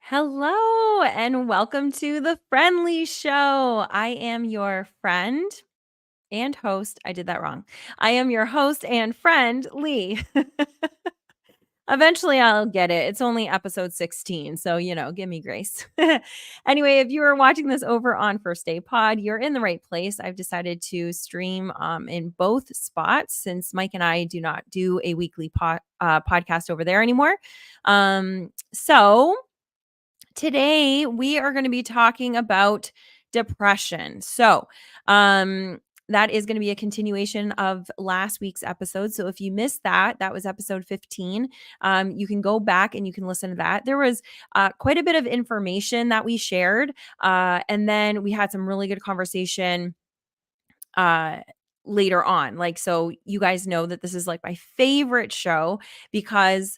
Hello and welcome to the Friendly Show. I am your friend and host. I did that wrong. I am your host and friend, Leigh. Eventually, I'll get it. It's only episode 16, so give me grace. Anyway, if you are watching this over on First Day Pod, you're in the right place. I've decided to stream in both spots since Mike and I do not do a weekly podcast over there anymore. So today we are going to be talking about depression. That is going to be a continuation of last week's episode. So if you missed that, that was episode 15. You can go back and you can listen to that. There was quite a bit of information that we shared. And then we had some really good conversation uh later on. So you guys know that this is like my favorite show because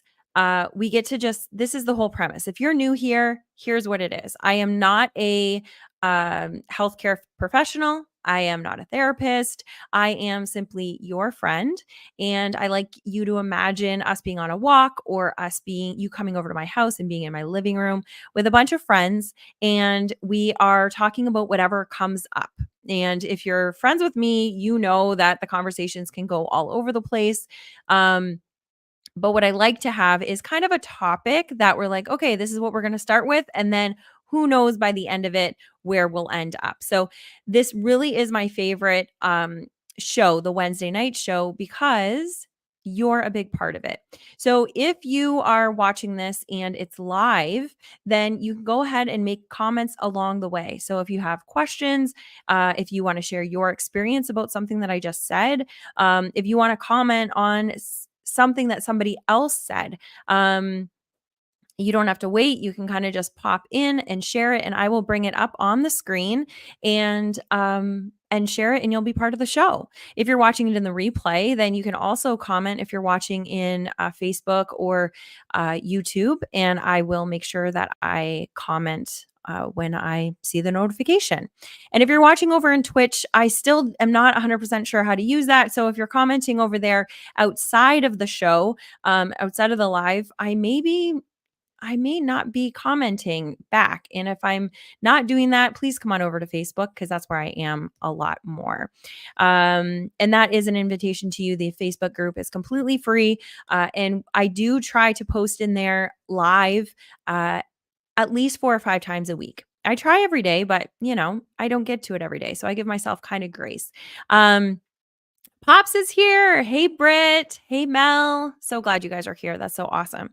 we get to this is the whole premise. If you're new here, here's what it is. I am not a healthcare professional. I am not a therapist. I am simply your friend. And I like you to imagine us being on a walk or you coming over to my house and being in my living room with a bunch of friends. And we are talking about whatever comes up. And if you're friends with me, you know that the conversations can go all over the place. But what I like to have is kind of a topic that we're like, okay, this is what we're going to start with. And then who knows by the end of it where we'll end up. So this really is my favorite show, the Wednesday night show, because you're a big part of it. So if you are watching this and it's live, then you can go ahead and make comments along the way. So if you have questions, if you want to share your experience about something that I just said, if you want to comment on something that somebody else said, you don't have to wait. You can kind of just pop in and share it, and I will bring it up on the screen and share it, and you'll be part of the show. If you're watching it in the replay, then you can also comment if you're watching in Facebook or YouTube, and I will make sure that I comment when I see the notification. And if you're watching over in Twitch, I still am not 100% sure how to use that. So if you're commenting over there outside of the show, outside of the live, I may not be commenting back. And if I'm not doing that, please come on over to Facebook because that's where I am a lot more. And that is an invitation to you. The Facebook group is completely free. And I do try to post in there live at least 4 or 5 times a week. I try every day, but I don't get to it every day. So I give myself kind of grace. Pops is here. Hey, Britt. Hey, Mel. So glad you guys are here. That's so awesome.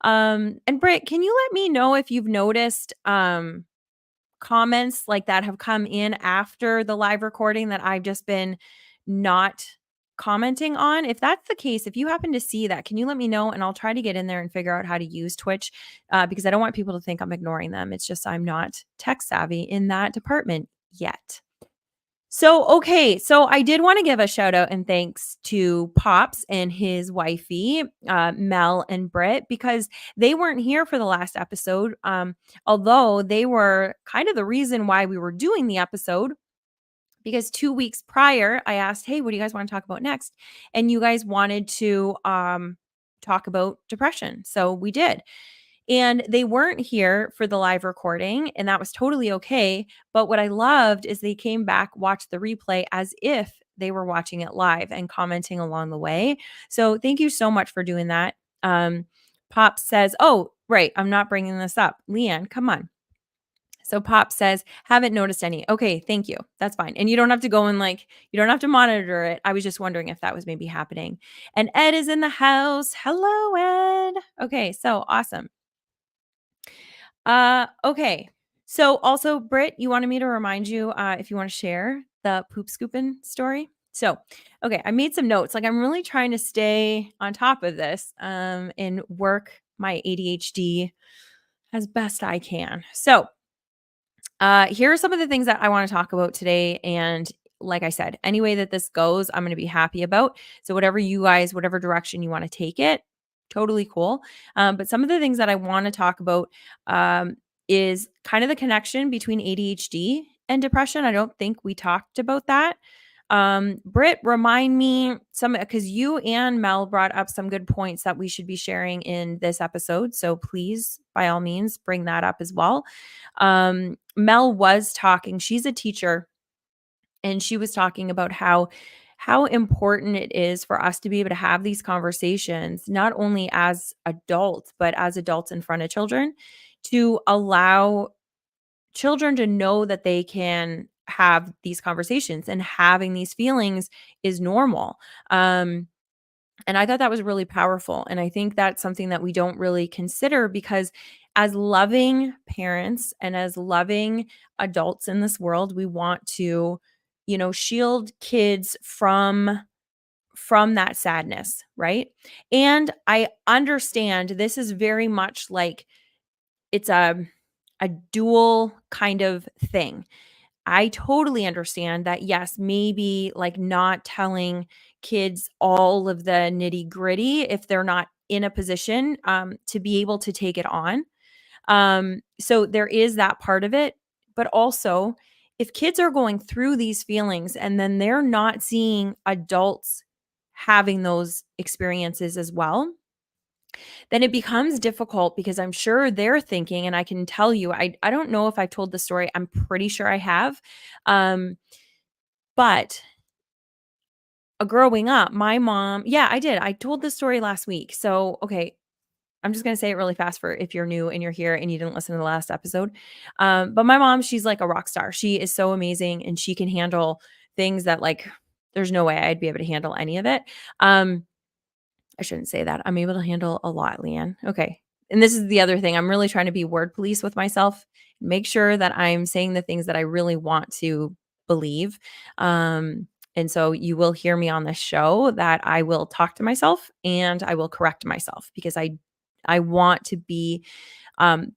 And Britt, can you let me know if you've noticed comments like that have come in after the live recording that I've just been not commenting on? If that's the case, if you happen to see that, can you let me know? And I'll try to get in there and figure out how to use Twitch because I don't want people to think I'm ignoring them. It's just I'm not tech savvy in that department yet. Okay. So I did want to give a shout out and thanks to Pops and his wifey, Mel and Britt, because they weren't here for the last episode. Although they were kind of the reason why we were doing the episode, because 2 weeks prior, I asked, hey, what do you guys want to talk about next? And you guys wanted to talk about depression. So we did. And they weren't here for the live recording, and that was totally okay. But what I loved is they came back, watched the replay as if they were watching it live and commenting along the way. So thank you so much for doing that. Pop says, oh, right, I'm not bringing this up. Leanne, come on. So Pop says, haven't noticed any. Okay, thank you. That's fine. And you don't have to go and you don't have to monitor it. I was just wondering if that was maybe happening. And Ed is in the house. Hello, Ed. Okay, so awesome. Okay. So also, Britt, you wanted me to remind you if you want to share the poop scooping story. So, okay, I made some notes. I'm really trying to stay on top of this and work my ADHD as best I can. So, here are some of the things that I want to talk about today. And like I said, any way that this goes, I'm going to be happy about. So, whatever direction you want to take it, totally cool. But some of the things that I want to talk about is kind of the connection between ADHD and depression. I don't think we talked about that. Britt, remind me some, because you and Mel brought up some good points that we should be sharing in this episode. So please, by all means, bring that up as well. Mel was talking, she's a teacher, and she was talking about how important it is for us to be able to have these conversations, not only as adults, but as adults in front of children, to allow children to know that they can have these conversations, and having these feelings is normal. And I thought that was really powerful. And I think that's something that we don't really consider, because as loving parents and as loving adults in this world, we want to, shield kids from that sadness, right? And I understand this is very much like it's a dual kind of thing. I totally understand that. Yes, maybe like not telling kids all of the nitty gritty if they're not in a position to be able to take it on. So there is that part of it. But also, if kids are going through these feelings and then they're not seeing adults having those experiences as well, then it becomes difficult, because I'm sure they're thinking, and I can tell you, I don't know if I told the story. I'm pretty sure I have. Um, but growing up, my mom, yeah, I did. I told this story last week. So, okay, I'm just gonna say it really fast for if you're new and you're here and you didn't listen to the last episode. But my mom, she's like a rock star. She is so amazing, and she can handle things that, like, there's no way I'd be able to handle any of it. Um, I shouldn't say that. I'm able to handle a lot, Leanne. Okay. And this is the other thing. I'm really trying to be word police with myself, make sure that I'm saying the things that I really want to believe. And so you will hear me on this show that I will talk to myself and I will correct myself, because I want to be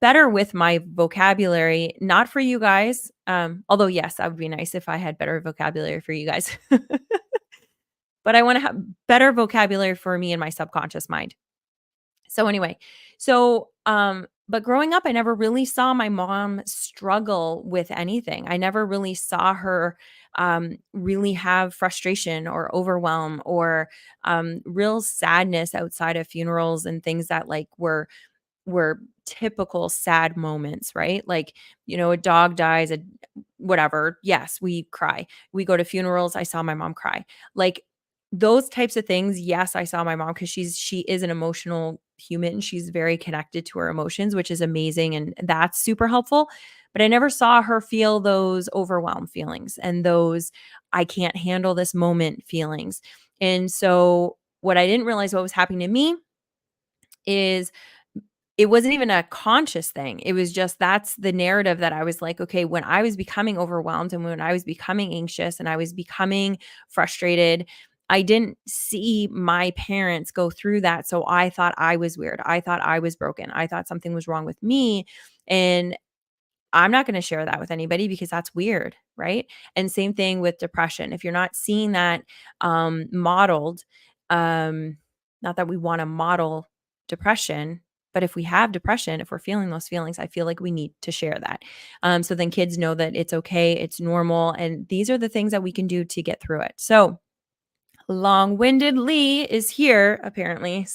better with my vocabulary, not for you guys. Although, yes, that would be nice if I had better vocabulary for you guys. But I want to have better vocabulary for me and my subconscious mind. So anyway, but growing up, I never really saw my mom struggle with anything. I never really saw her really have frustration or overwhelm or real sadness outside of funerals and things that like were typical sad moments, right? Like, a dog dies, a whatever. Yes, we cry. We go to funerals. I saw my mom cry. Like those types of things. Yes, I saw my mom, because she is an emotional human. She's very connected to her emotions, which is amazing, and that's super helpful. But I never saw her feel those overwhelmed feelings and those I can't handle this moment feelings. And so what I didn't realize what was happening to me is it wasn't even a conscious thing. It was just that's the narrative that I was like, okay, when I was becoming overwhelmed and when I was becoming anxious and I was becoming frustrated, I didn't see my parents go through that. So I thought I was weird. I thought I was broken. I thought something was wrong with me. And I'm not going to share that with anybody because that's weird. Right. And same thing with depression. If you're not seeing that modeled, um, not that we want to model depression, but if we have depression, if we're feeling those feelings, I feel like we need to share that. So then kids know that it's okay, it's normal. And these are the things that we can do to get through it. So long-winded Leigh is here, apparently.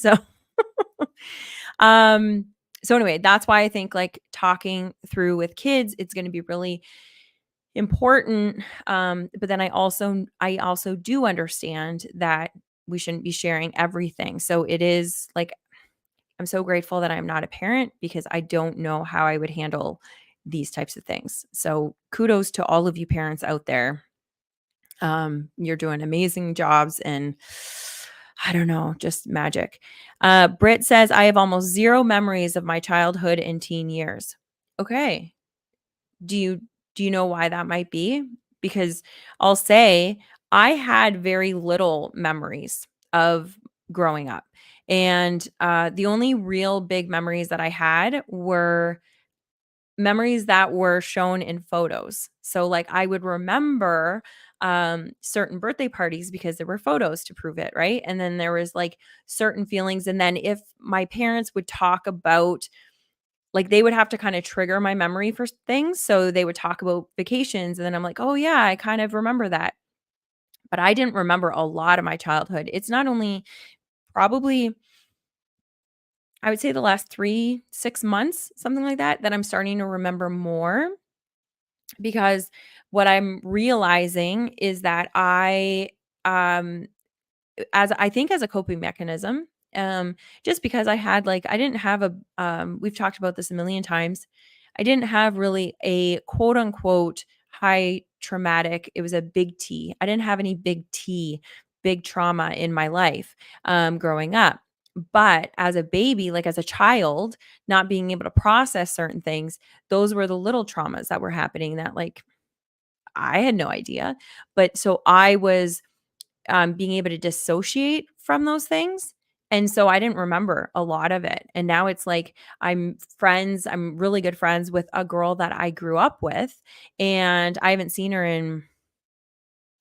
Um, so anyway, that's why I think like talking through with kids, it's going to be really important. But then I also do understand that we shouldn't be sharing everything. So it is like I'm so grateful that I'm not a parent, because I don't know how I would handle these types of things. So kudos to all of you parents out there. You're doing amazing jobs, and I don't know, just magic. Britt says, I have almost zero memories of my childhood and teen years. Okay. Do you do you know why that might be? Because I'll say I had very little memories of growing up. And the only real big memories that I had were memories that were shown in photos. So like I would remember certain birthday parties because there were photos to prove it, right? And then there was like certain feelings, and then if my parents would talk about, like, they would have to kind of trigger my memory for things, so they would talk about vacations, and then I'm like, "Oh yeah, I kind of remember that." but I didn't remember a lot of my childhood. It's not only probably, I would say the last 3, 6 months, something like that, that I'm starting to remember more because what I'm realizing is that um as I think as a coping mechanism, just because I didn't have we've talked about this a million times. I didn't have really a quote unquote high traumatic, it was a big T. I didn't have any big T, big trauma in my life growing up. But as a baby, like as a child, not being able to process certain things, those were the little traumas that were happening that like I had no idea. But so I was being able to dissociate from those things. And so I didn't remember a lot of it. And now it's like I'm really good friends with a girl that I grew up with, and I haven't seen her in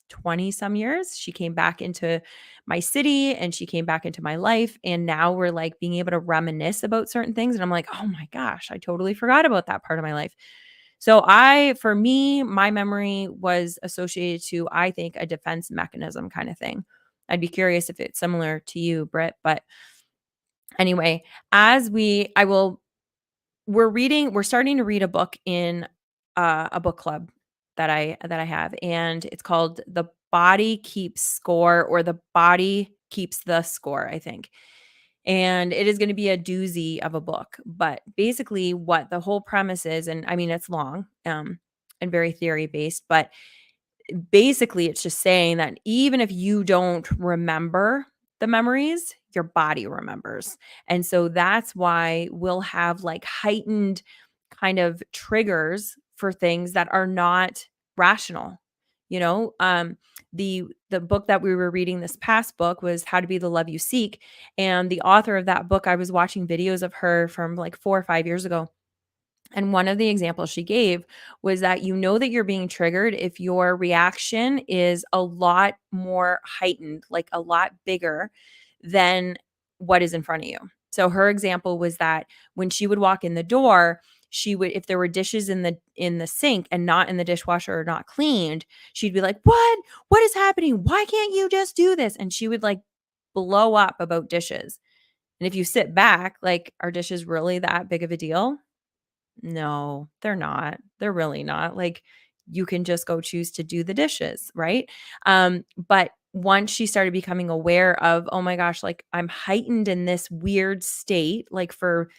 20 some years. She came back into my city and she came back into my life. And now we're like being able to reminisce about certain things. And I'm like, oh my gosh, I totally forgot about that part of my life. So for me, my memory was associated to, I think, a defense mechanism kind of thing. I'd be curious if it's similar to you, Britt. But anyway, as we, I will, we're starting to read a book in a book club that I have, and it's called The Body Keeps Score, or The Body Keeps the Score, I think. And it is going to be a doozy of a book. But basically, what the whole premise is, and I mean, it's long and very theory based, but basically, it's just saying that even if you don't remember the memories, your body remembers. And so that's why we'll have like heightened kind of triggers for things that are not rational. You know, the book that we were reading, this past book, was How to Be the Love You Seek, and the author of that book, I was watching videos of her from like 4 or 5 years ago, and one of the examples she gave was that you know that you're being triggered if your reaction is a lot more heightened, like a lot bigger than what is in front of you. So her example was that when she would walk in the door, she would, if there were dishes in the sink and not in the dishwasher or not cleaned, she'd be like, "What? What is happening? Why can't you just do this?" And she would like blow up about dishes. And if you sit back, like, are dishes really that big of a deal? No, they're not. They're really not. Like, you can just go choose to do the dishes, right? But once she started becoming aware of, oh my gosh, like I'm heightened in this weird state, like for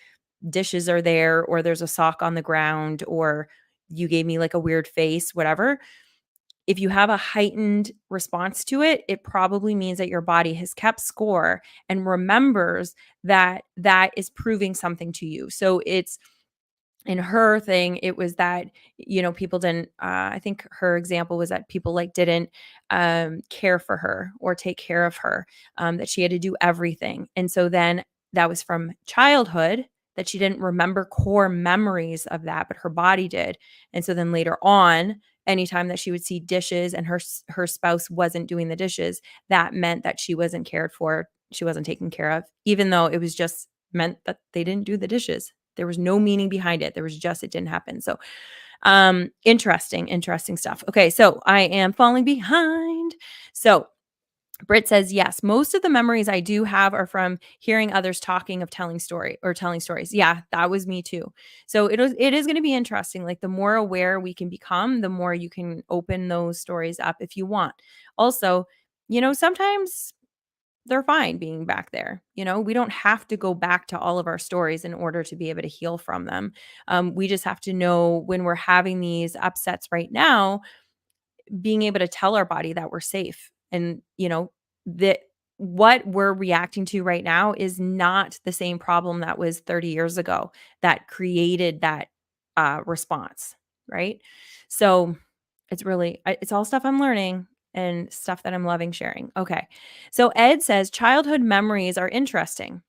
dishes are there, or there's a sock on the ground, or you gave me like a weird face, whatever. If you have a heightened response to it, it probably means that your body has kept score and remembers that that is proving something to you. So it's, in her thing, it was that, people didn't, I think her example was that people like didn't care for her or take care of her, that she had to do everything. And so then that was from childhood, that she didn't remember core memories of that, but her body did. And so then later on, anytime that she would see dishes and her spouse wasn't doing the dishes, that meant that she wasn't cared for, she wasn't taken care of, even though it was just meant that they didn't do the dishes. There was no meaning behind it. There was just, it didn't happen. So, interesting stuff. Okay. So I am falling behind. So Britt says, yes, most of the memories I do have are from hearing others talking of telling stories. Yeah, that was me too. So it is going to be interesting. Like the more aware we can become, the more you can open those stories up if you want. Also, sometimes they're fine being back there. We don't have to go back to all of our stories in order to be able to heal from them. We just have to know when we're having these upsets right now, being able to tell our body that we're safe, and, that what we're reacting to right now is not the same problem that was 30 years ago that created that response. Right. So it's all stuff I'm learning and stuff that I'm loving sharing. Okay. So Ed says childhood memories are interesting.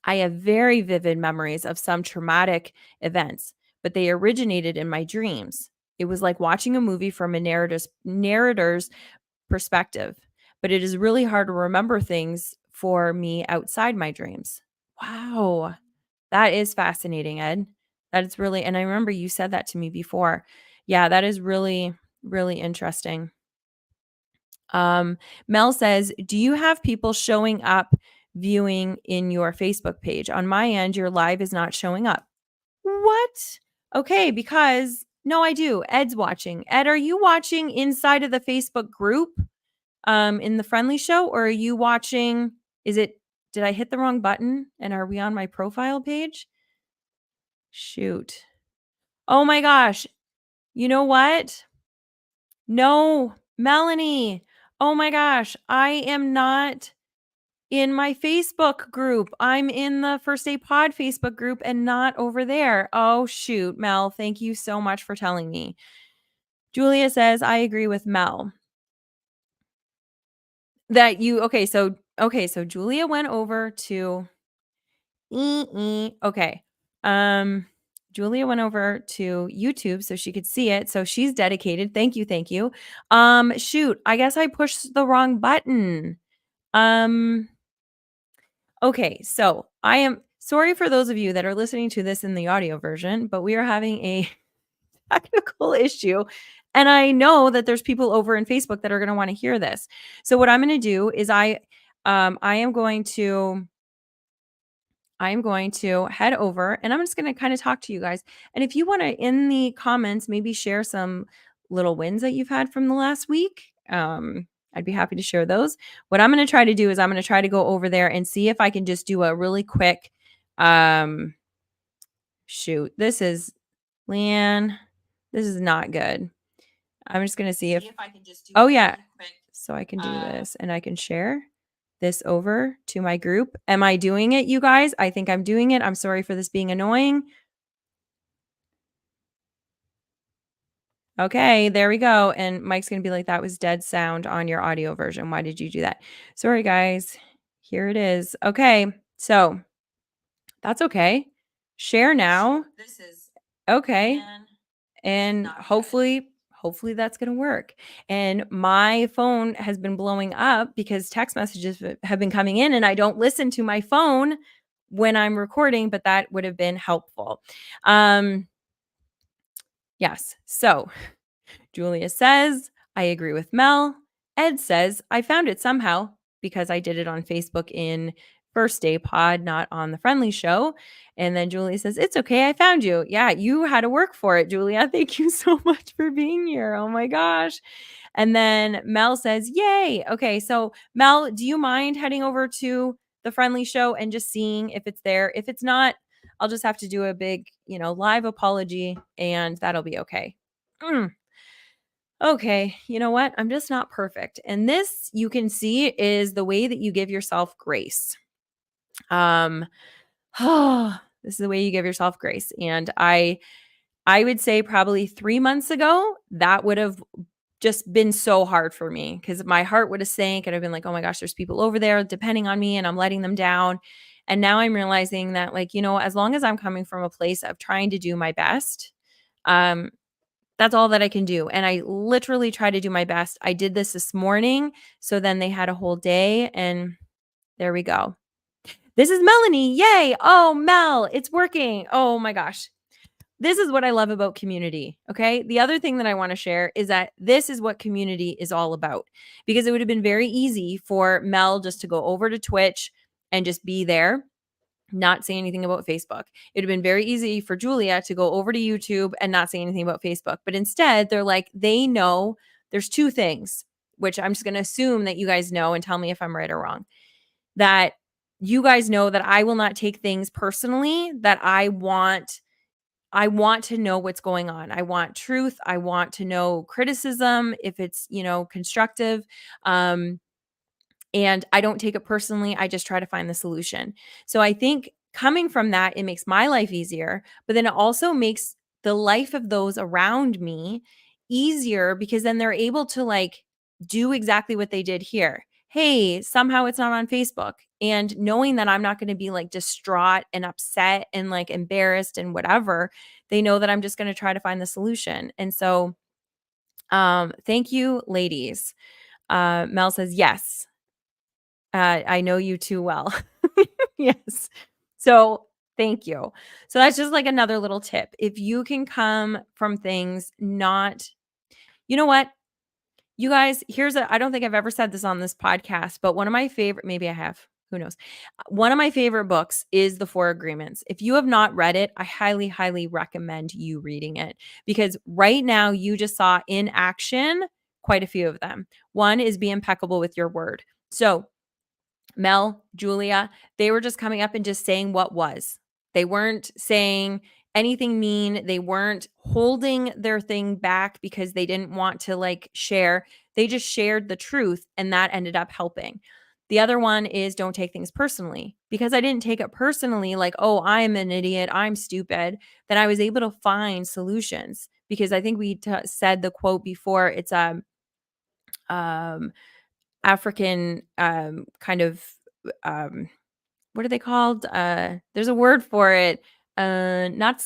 I have very vivid memories of some traumatic events, but they originated in my dreams. It was like watching a movie from a narrator's perspective, but it is really hard to remember things for me outside my dreams. Wow. That is fascinating, Ed. That is really, and I remember you said that to me before. Yeah, that is really, really interesting. Mel says, do you have people showing up viewing in your Facebook page? On my end, your live is not showing up. What? Okay, because no, I do. Ed's watching. Ed, are you watching inside of the Facebook group in the friendly show, or are you watching? Is it, did I hit the wrong button? And are we on my profile page? Shoot. Oh my gosh. You know what? No, Melanie. Oh my gosh. I am not in my Facebook group. I'm in the First Aid Pod Facebook group and not over there. Oh, shoot, Mel. Thank you so much for telling me. Julia says, I agree with Mel. That you, okay, so Julia went over to, okay. Julia went over to YouTube so she could see it. So she's dedicated. Thank you, thank you. Shoot, I guess I pushed the wrong button. Okay, so I am sorry for those of you that are listening to this in the audio version, but we are having a technical issue. And I know that there's people over in Facebook that are going to want to hear this. So what I'm going to do is I am going to head over and I'm just going to kind of talk to you guys. And if you want to in the comments maybe share some little wins that you've had from the last week, I'd be happy to share those. What I'm going to try to do is I'm going to try to go over there and see if I can just do a really quick shoot. This is Leanne. This is not good. I'm just going to see if I can just do oh yeah. Really quick. So I can do this and I can share this over to my group. Am I doing it, you guys? I think I'm doing it. I'm sorry for this being annoying. Okay, there we go. And Mike's going to be like, that was dead sound on your audio version. Why did you do that? Sorry, guys. Here it is. Okay, so that's okay. Share now. This is okay. And hopefully that's going to work. And my phone has been blowing up because text messages have been coming in and I don't listen to my phone when I'm recording, but that would have been helpful. Yes. So Julia says, I agree with Mel. Ed says, I found it somehow because I did it on Facebook in First Day Pod, not on the Friendly Show. And then Julia says, it's okay. I found you. Yeah, you had to work for it, Julia. Thank you so much for being here. Oh my gosh. And then Mel says, yay. Okay. So Mel, do you mind heading over to the Friendly Show and just seeing if it's there? If it's not, I'll just have to do a big, live apology and that'll be okay. Okay, you know what? I'm just not perfect. And this you can see is the way that you give yourself grace. This is the way you give yourself grace. And I would say probably 3 months ago, that would have just been so hard for me because my heart would have sank and I've been like, oh my gosh, there's people over there depending on me and I'm letting them down. And now I'm realizing that as long as I'm coming from a place of trying to do my best, that's all that I can do. And I literally try to do my best. I did this morning. So then they had a whole day and there we go. This is Melanie. Yay. Oh, Mel, it's working. Oh my gosh. This is what I love about community. Okay. The other thing that I want to share is that this is what community is all about because it would have been very easy for Mel just to go over to Twitch and just be there, not say anything about Facebook. It would have been very easy for Julia to go over to YouTube and not say anything about Facebook. But instead, they're like, they know there's two things, which I'm just going to assume that you guys know and tell me if I'm right or wrong. That you guys know that I will not take things personally, that I want to know what's going on. I want truth. I want to know criticism if it's, constructive. And I don't take it personally. I just try to find the solution. So I think coming from that, it makes my life easier, but then it also makes the life of those around me easier because then they're able to do exactly what they did here. Hey, somehow it's not on Facebook. And knowing that I'm not going to be distraught and upset and embarrassed and whatever, they know that I'm just going to try to find the solution. And so thank you, ladies. Mel says, yes. I know you too well. Yes. So thank you. So that's just another little tip. If you can come from things you know what? You guys, I don't think I've ever said this on this podcast, but one of my favorite, maybe I have, who knows? One of my favorite books is The Four Agreements. If you have not read it, I highly, highly recommend you reading it because right now you just saw in action quite a few of them. One is be impeccable with your word. So Mel, Julia, they were just coming up and just saying what was. They weren't saying anything mean. They weren't holding their thing back because they didn't want to like share. They just shared the truth and that ended up helping. The other one is don't take things personally. Because I didn't take it personally, like, oh, I'm an idiot, I'm stupid, then I was able to find solutions. Because I think we said the quote before, it's um African kind of um what are they called? There's a word for it. Not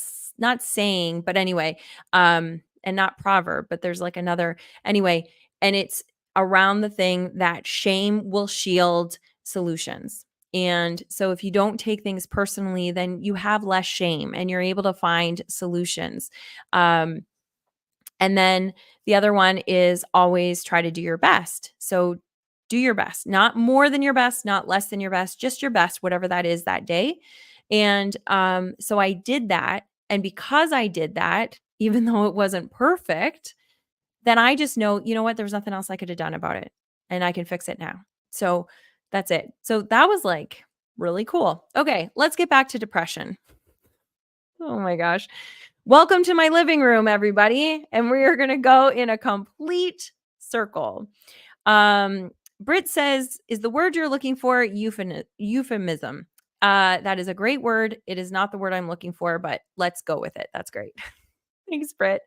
saying, but anyway, and not proverb, but there's like another anyway, and it's around the thing that shame will shield solutions. And so if you don't take things personally, then you have less shame and you're able to find solutions. Um, and then the other one is always try to do your best. So do your best, not more than your best, not less than your best, just your best, whatever that is that day. And so I did that. And because I did that, even though it wasn't perfect, then I just know, you know what, there was nothing else I could have done about it. And I can fix it now. So that's it. So that was like really cool. Okay, let's get back to depression. Oh my gosh. Welcome to my living room, everybody. And we are going to go in a complete circle. Britt says, is the word you're looking for euphemism? That is a great word. It is not the word I'm looking for, but let's go with it. That's great. Thanks, Britt.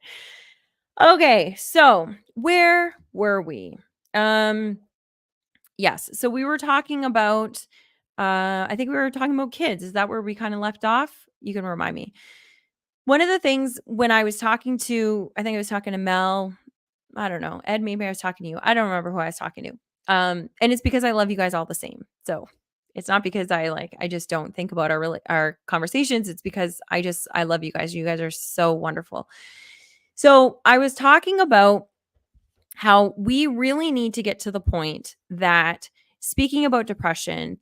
Okay, so where were we? Yes, so we were talking about, I think we were talking about kids. Is that where we kind of left off? You can remind me. One of the things when I was talking to, I think I was talking to Mel, I don't know, Ed, maybe I was talking to you. I don't remember who I was talking to. And it's because I love you guys all the same. So it's not because I just don't think about our conversations. It's because I love you guys. You guys are so wonderful. So I was talking about how we really need to get to the point that speaking about depression,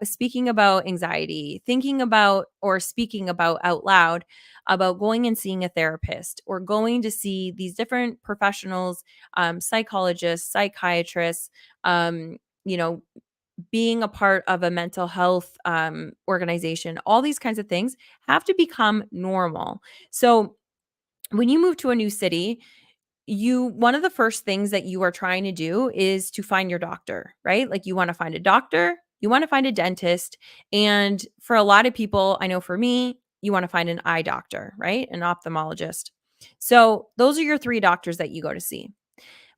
speaking about anxiety, thinking about or speaking about out loud about going and seeing a therapist or going to see these different professionals, psychologists, psychiatrists, you know, being a part of a mental health organization, all these kinds of things have to become normal. So when you move to a new city, one of the first things that you are trying to do is to find your doctor, right? Like you want to find a doctor, you want to find a dentist, and for a lot of people, I know for me, you want to find an eye doctor, right? An ophthalmologist. So those are your three doctors that you go to see.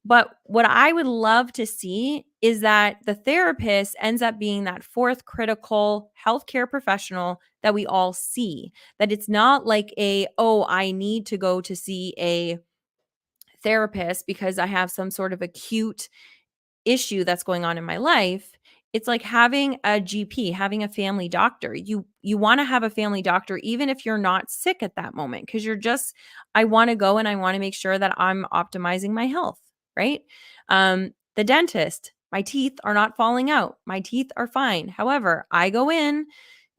But what I would love to see is that the therapist ends up being that fourth critical healthcare professional that we all see. That it's not like oh, I need to go to see a therapist because I have some sort of acute issue that's going on in my life. It's like having a GP, having a family doctor. You want to have a family doctor even if you're not sick at that moment because you're just I want to go and I want to make sure that I'm optimizing my health, right? The dentist, my teeth are not falling out. My teeth are fine. However, I go in,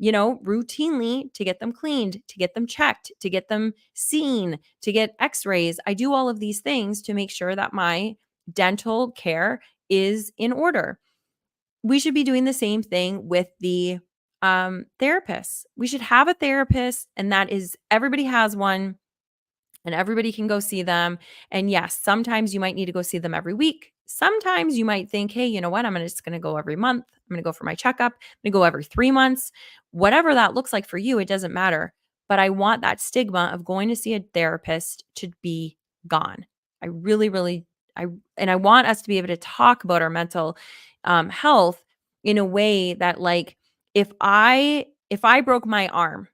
routinely to get them cleaned, to get them checked, to get them seen, to get x-rays. I do all of these things to make sure that my dental care is in order. We should be doing the same thing with the therapists. We should have a therapist, and that is everybody has one and everybody can go see them. And yes, sometimes you might need to go see them every week. Sometimes you might think, hey, you know what? Just going to go every month. I'm going to go for my checkup. I'm going to go every 3 months. Whatever that looks like for you, it doesn't matter. But I want that stigma of going to see a therapist to be gone. I really, really, I want us to be able to talk about our mental health in a way that, like, if I broke my arm,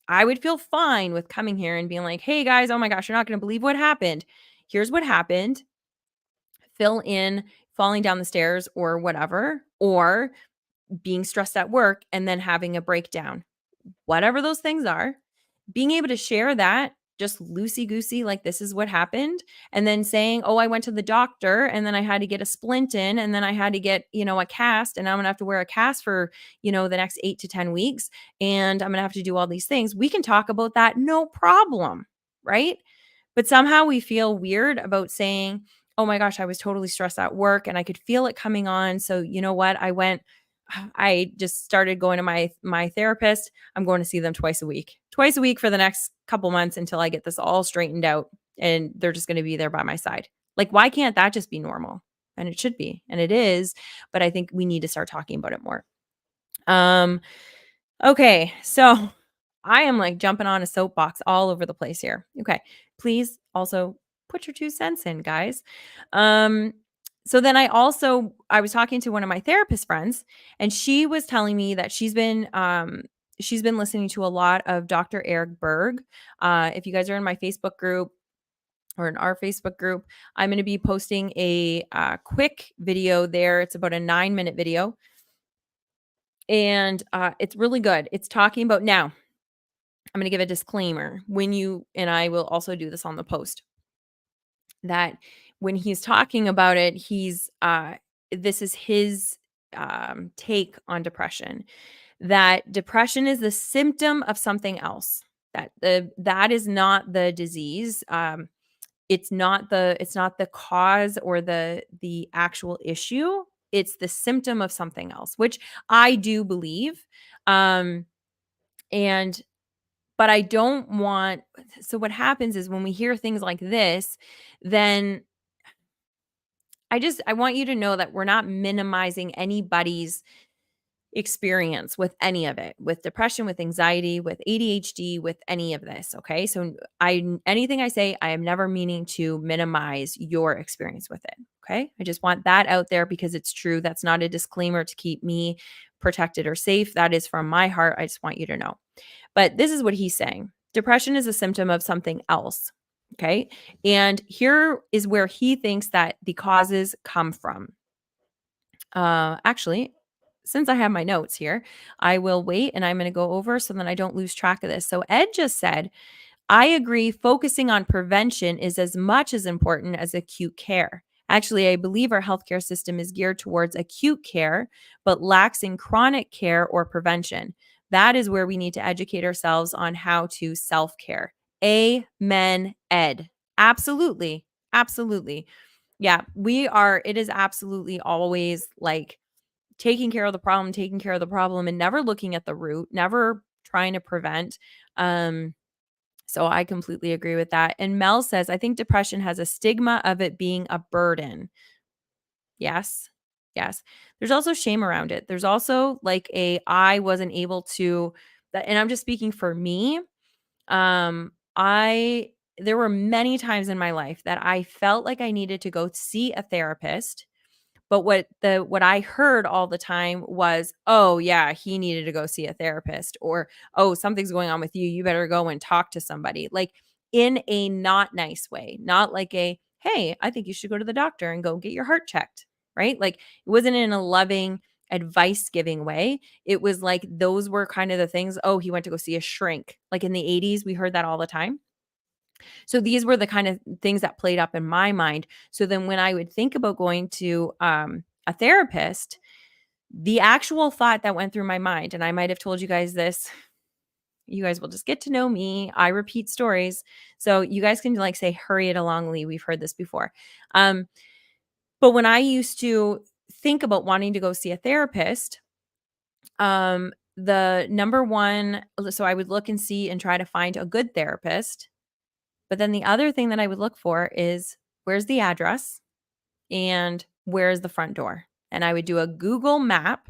I would feel fine with coming here and being like, hey guys, oh my gosh, you're not going to believe what happened. Here's what happened. Fill in falling down the stairs or whatever, or being stressed at work and then having a breakdown. Whatever those things are, being able to share that just loosey goosey, like this is what happened. And then saying, oh, I went to the doctor and then I had to get a splint in and then I had to get, a cast and I'm going to have to wear a cast for, the next 8 to 10 weeks. And I'm going to have to do all these things. We can talk about that. No problem. Right. But somehow we feel weird about saying, oh my gosh, I was totally stressed at work and I could feel it coming on. So you know what? I just started going to my therapist. I'm going to see them twice a week for the next couple months until I get this all straightened out and they're just going to be there by my side. Like, why can't that just be normal? And it should be, and it is, but I think we need to start talking about it more. Okay, so I am like jumping on a soapbox all over the place here. Okay, please also put your 2 cents in, guys. So then I was talking to one of my therapist friends, and she was telling me that she's been listening to a lot of Dr. Eric Berg. If you guys are in my Facebook group or in our Facebook group, I'm going to be posting a quick video there. It's about a 9-minute video. And it's really good. It's talking about now. I'm going to give a disclaimer and I will also do this on the post, that when he's talking about it, this is his take on depression, that depression is the symptom of something else, that is not the disease. It's not the cause or the actual issue. It's the symptom of something else, which I do believe. And but I don't want, so what happens is when we hear things like this, then I want you to know that we're not minimizing anybody's experience with any of it, with depression, with anxiety, with ADHD, with any of this. Okay. So anything I say, I am never meaning to minimize your experience with it. Okay. I just want that out there because it's true. That's not a disclaimer to keep me protected or safe. That is from my heart. I just want you to know. But this is what he's saying. Depression is a symptom of something else. Okay. And here is where he thinks that the causes come from. Actually, since I have my notes here, I will wait and I'm going to go over so that I don't lose track of this. So Ed just said, I agree focusing on prevention is as much as important as acute care. Actually, I believe our healthcare system is geared towards acute care, but lacks in chronic care or prevention. That is where we need to educate ourselves on how to self-care. Amen, Ed. Absolutely. Absolutely. Yeah, it is absolutely always like taking care of the problem, and never looking at the root, never trying to prevent. So I completely agree with that. And Mel says, I think depression has a stigma of it being a burden. Yes. Yes. There's also shame around it. There's also like I wasn't able to, and I'm just speaking for me. There were many times in my life that I felt like I needed to go see a therapist. But what I heard all the time was, "Oh, yeah, he needed to go see a therapist," or, "Oh, something's going on with you. You better go and talk to somebody." Like in a not nice way, not like "Hey, I think you should go to the doctor and go get your heart checked." Right? Like it wasn't in a loving advice giving way. It was like those were kind of the things, "Oh, he went to go see a shrink." Like in the 80s, we heard that all the time. So these were the kind of things that played up in my mind. So then when I would think about going to a therapist, the actual thought that went through my mind, and I might have told you guys this, you guys will just get to know me. I repeat stories. So you guys can like say, hurry it along, Leigh. We've heard this before. But when I used to think about wanting to go see a therapist, the number one, so I would look and see and try to find a good therapist. But then the other thing that I would look for is where's the address and where's the front door? And I would do a Google map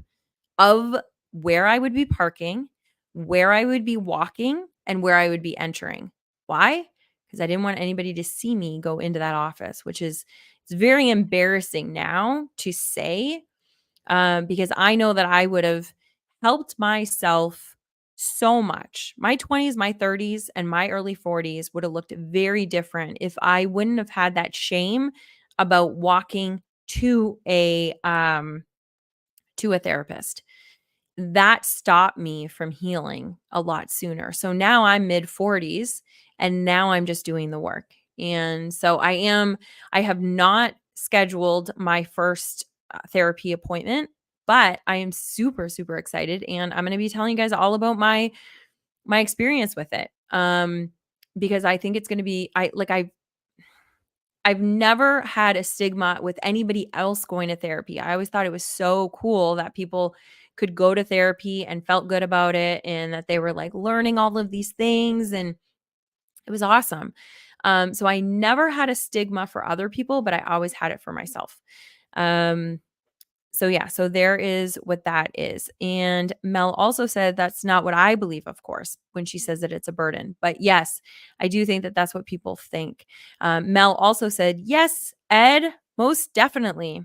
of where I would be parking, where I would be walking, and where I would be entering. Why? Because I didn't want anybody to see me go into that office, which is it's very embarrassing now to say, because I know that I would have helped myself so much. My 20s, my 30s, and my early 40s would have looked very different if I wouldn't have had that shame about walking to a therapist. That stopped me from healing a lot sooner. So now I'm mid 40s And now I'm just doing the work. And so I have not scheduled my first therapy appointment, but I am super, super excited. And I'm going to be telling you guys all about my experience with it. Because I think it's going to be, I've never had a stigma with anybody else going to therapy. I always thought it was so cool that people could go to therapy and felt good about it and that they were like learning all of these things, and it was awesome. So I never had a stigma for other people, but I always had it for myself. Um, so yeah, so there is what that is. And Mel also said that's not what I believe, of course, when she says that it's a burden. But yes, I do think that that's what people think. Mel also said, yes, Ed, most definitely.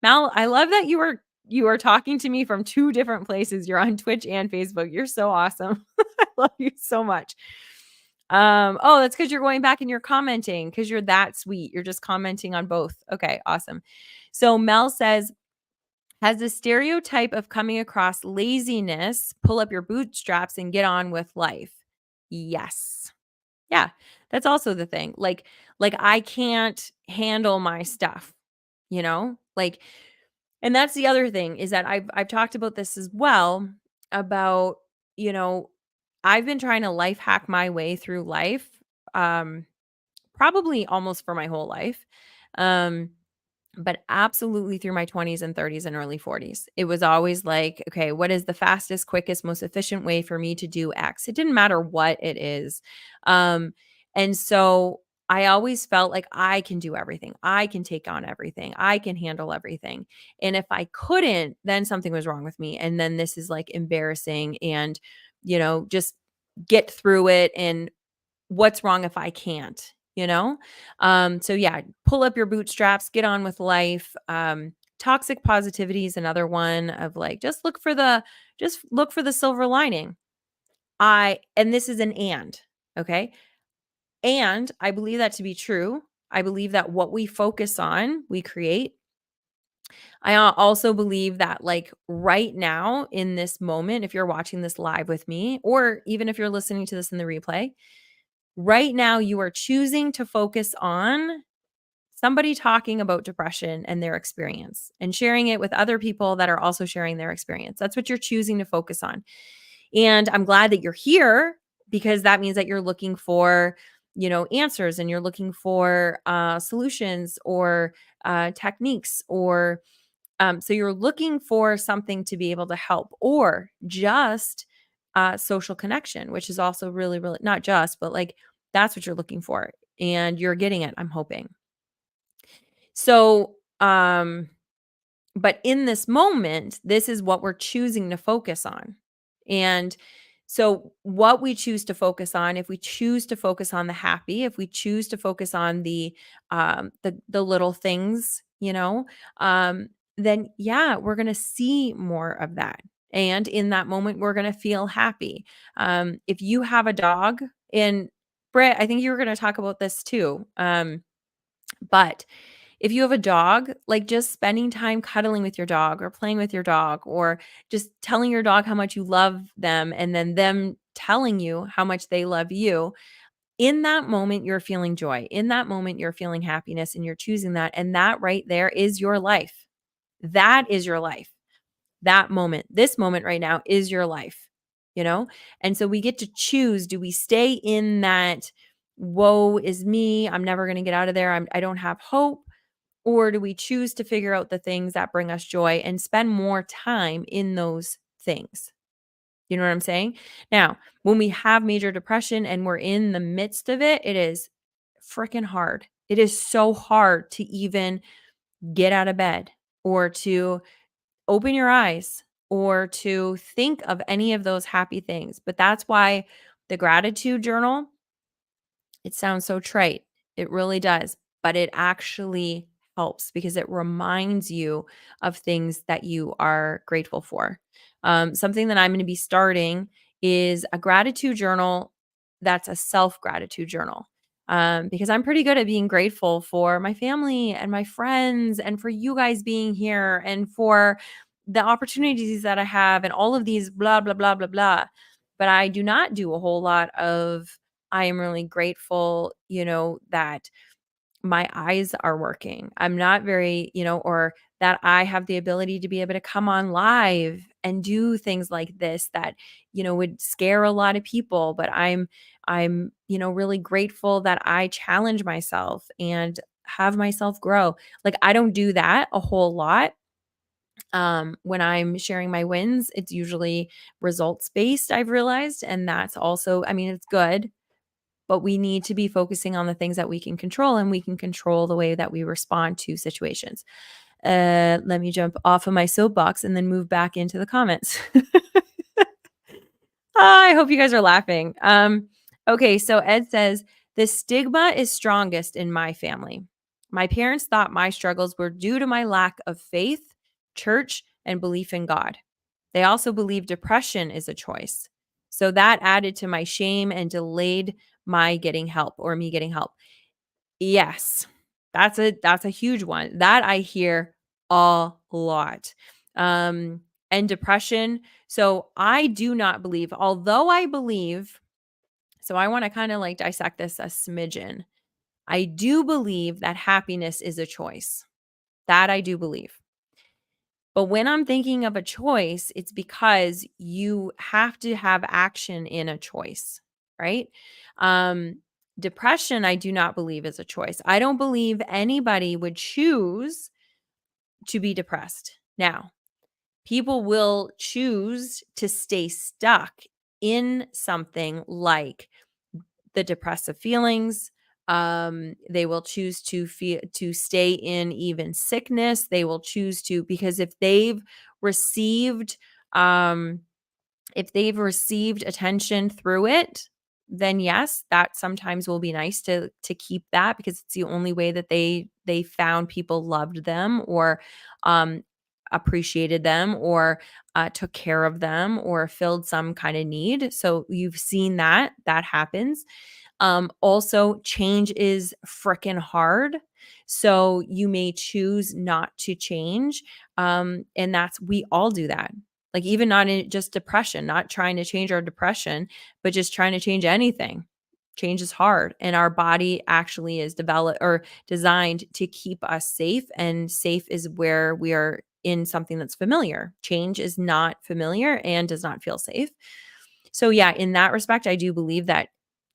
Mel, I love that you are talking to me from two different places. You're on Twitch and Facebook. You're so awesome. I love you so much. Oh, that's because you're going back and you're commenting because you're that sweet. You're just commenting on both. Okay, awesome. So Mel says, has the stereotype of coming across laziness, pull up your bootstraps and get on with life. Yes. Yeah, that's also the thing. Like I can't handle my stuff, you know? Like, and that's the other thing is that I've talked about this as well about, you know, I've been trying to life hack my way through life, um, probably almost for my whole life. Um, but absolutely through my 20s and 30s and early 40s. It was always like, okay, what is the fastest, quickest, most efficient way for me to do X? It didn't matter what it is. And so I always felt like I can do everything. I can take on everything. I can handle everything. And if I couldn't, then something was wrong with me. And then this is like embarrassing and, just get through it. And what's wrong if I can't, you know? So yeah, pull up your bootstraps, get on with life. Toxic positivity is another one of like, just look for the silver lining. And this is an and, okay? And I believe that to be true. I believe that what we focus on, we create. I also believe that, like, right now in this moment, if you're watching this live with me, or even if you're listening to this in the replay, right now you are choosing to focus on somebody talking about depression and their experience and sharing it with other people that are also sharing their experience. That's what you're choosing to focus on. And I'm glad that you're here because that means that you're looking for, answers, and you're looking for solutions or techniques, or so you're looking for something to be able to help, or just social connection, which is also really, really not just, but like that's what you're looking for. And you're getting it, I'm hoping. So, but in this moment, this is what we're choosing to focus on. And so what we choose to focus on, if we choose to focus on the happy, if we choose to focus on the little things, then yeah, we're going to see more of that. And in that moment, we're going to feel happy. If you have a dog, and Britt, I think you were going to talk about this too. But if you have a dog, like just spending time cuddling with your dog or playing with your dog, or just telling your dog how much you love them and then them telling you how much they love you, in that moment, you're feeling joy. In that moment, you're feeling happiness and you're choosing that. And that right there is your life. That is your life. That moment, this moment right now is your life, you know? And so we get to choose, do we stay in that, woe is me, I'm never going to get out of there, I don't have hope? Or do we choose to figure out the things that bring us joy and spend more time in those things? You know what I'm saying? Now, when we have major depression and we're in the midst of it, it is freaking hard. It is so hard to even get out of bed or to open your eyes or to think of any of those happy things. But that's why the gratitude journal, it sounds so trite. It really does, but it actually helps because it reminds you of things that you are grateful for. Something that I'm going to be starting is a gratitude journal that's a self gratitude journal. Because I'm pretty good at being grateful for my family and my friends and for you guys being here and for the opportunities that I have and all of these blah, blah, blah, blah, blah. But I do not do a whole lot of I am really grateful, that my eyes are working. I'm not very, or that I have the ability to be able to come on live and do things like this that, would scare a lot of people, but I'm, really grateful that I challenge myself and have myself grow. Like I don't do that a whole lot. When I'm sharing my wins, it's usually results based, I've realized, and that's also, I mean, it's good, but we need to be focusing on the things that we can control, and we can control the way that we respond to situations. Let me jump off of my soapbox and then move back into the comments. I hope you guys are laughing. Okay, so Ed says, the stigma is strongest in my family. My parents thought my struggles were due to my lack of faith, church, and belief in God. They also believe depression is a choice. So that added to my shame and delayed my getting help or me getting help. Yes. That's a huge one. That I hear a lot. Um and depression. So I do not believe, although I believe, so I want to kind of like dissect this a smidgen. I do believe that happiness is a choice. That I do believe. But when I'm thinking of a choice, it's because you have to have action in a choice, right? Um, Depression, I do not believe is a choice. I don't believe anybody would choose to be depressed. Now, people will choose to stay stuck in something like the depressive feelings. They will choose to stay in even sickness. They will choose to, because received um if they've received attention through it, then yes, that sometimes will be nice to keep that, because it's the only way that they found people loved them, or um appreciated them, or took care of them, or filled some kind of need. So you've seen that happens. Also, change is freaking hard. So you may choose not to change. And we all do that. Like, even not in just depression, not trying to change our depression, but just trying to change anything. Change is hard. And our body actually is developed or designed to keep us safe. And safe is where we are in something that's familiar. Change is not familiar and does not feel safe. So, yeah, in that respect, I do believe that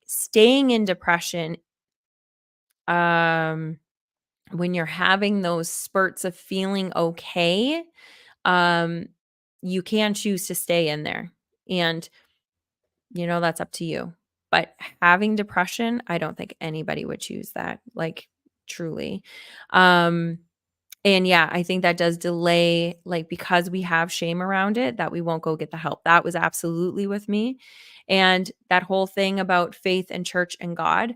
staying in depression, um, when you're having those spurts of feeling okay, um, you can choose to stay in there. And, that's up to you. But having depression, I don't think anybody would choose that, like, truly. Um, and yeah, I think that does delay, like, because we have shame around it, that we won't go get the help. That was absolutely with me. And that whole thing about faith and church and God,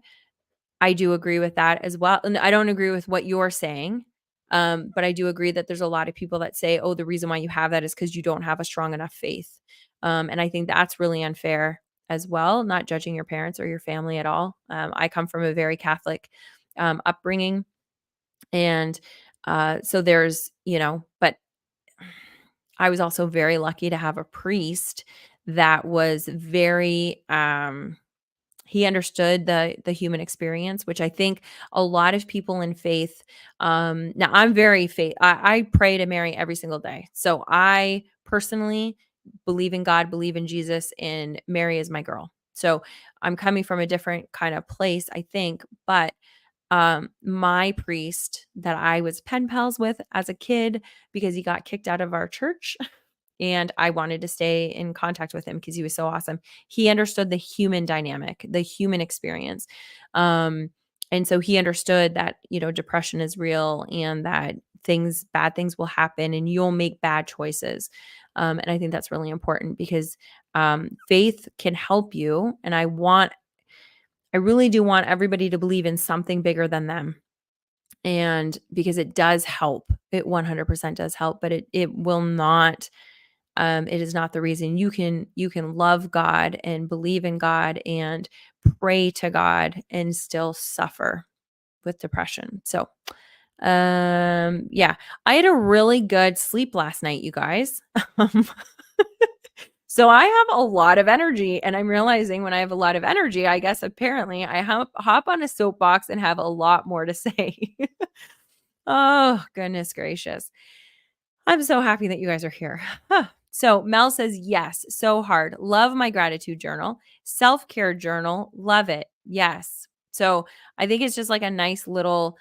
I do agree with that as well. And I don't agree with what you're saying. But I do agree that there's a lot of people that say, oh, the reason why you have that is because you don't have a strong enough faith. And I think that's really unfair as well, not judging your parents or your family at all. I come from a very Catholic upbringing. And so there's, but I was also very lucky to have a priest that was very, he understood the human experience, which I think a lot of people in faith, now I'm very faith. I pray to Mary every single day. So I personally believe in God, believe in Jesus, and Mary is my girl. So I'm coming from a different kind of place, I think. But my priest that I was pen pals with as a kid, because he got kicked out of our church, and I wanted to stay in contact with him because he was so awesome. He understood the human dynamic, the human experience. Um, and so he understood that, depression is real, and that bad things will happen, and you'll make bad choices. And I think that's really important, because faith can help you. And I really do want everybody to believe in something bigger than them. And because it does help, it 100% does help, but it will not, it is not the reason. You can love God and believe in God and pray to God and still suffer with depression. So, yeah, I had a really good sleep last night, you guys. Um, So I have a lot of energy, and I'm realizing when I have a lot of energy, I guess apparently I hop on a soapbox and have a lot more to say. Oh, goodness gracious. I'm so happy that you guys are here. So Mel says, yes, so hard. Love my gratitude journal. Self-care journal. Love it. Yes. So I think it's just like a nice little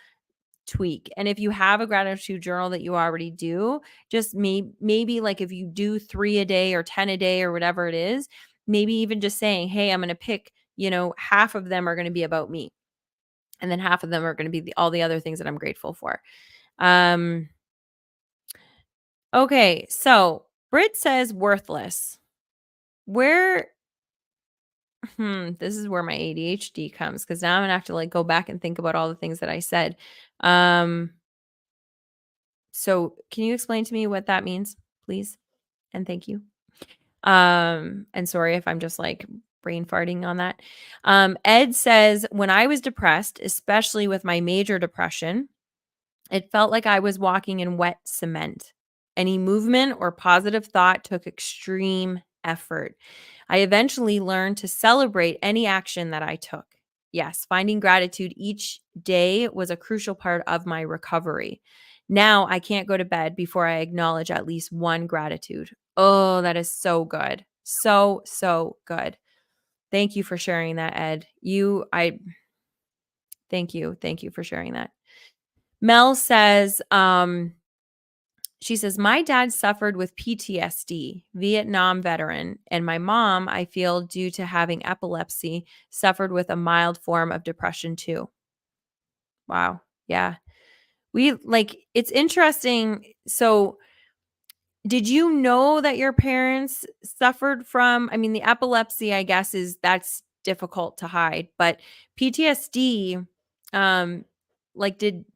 tweak. And if you have a gratitude journal that you already do, just maybe like if you do 3 a day or 10 a day or whatever it is, maybe even just saying, hey, I'm going to pick, half of them are going to be about me. And then half of them are going to be all the other things that I'm grateful for. Okay, so Britt says worthless. Where this is where my ADHD comes, because now I'm gonna have to like go back and think about all the things that I said. Um, so can you explain to me what that means, please? And thank you. And sorry if I'm just like brain farting on that. Ed says, when I was depressed, especially with my major depression, it felt like I was walking in wet cement. Any movement or positive thought took extreme effort. I eventually learned to celebrate any action that I took. Yes, finding gratitude each day was a crucial part of my recovery. Now I can't go to bed before I acknowledge at least one gratitude. Oh, that is so good. So, so good. Thank you for sharing that, Ed. Thank you. Thank you for sharing that. Mel says, she says, my dad suffered with PTSD, Vietnam veteran, and my mom, I feel, due to having epilepsy, suffered with a mild form of depression too. Wow. Yeah. It's interesting. So, did you know that your parents suffered from, I mean, the epilepsy, I guess, that's difficult to hide, but PTSD, um, like, did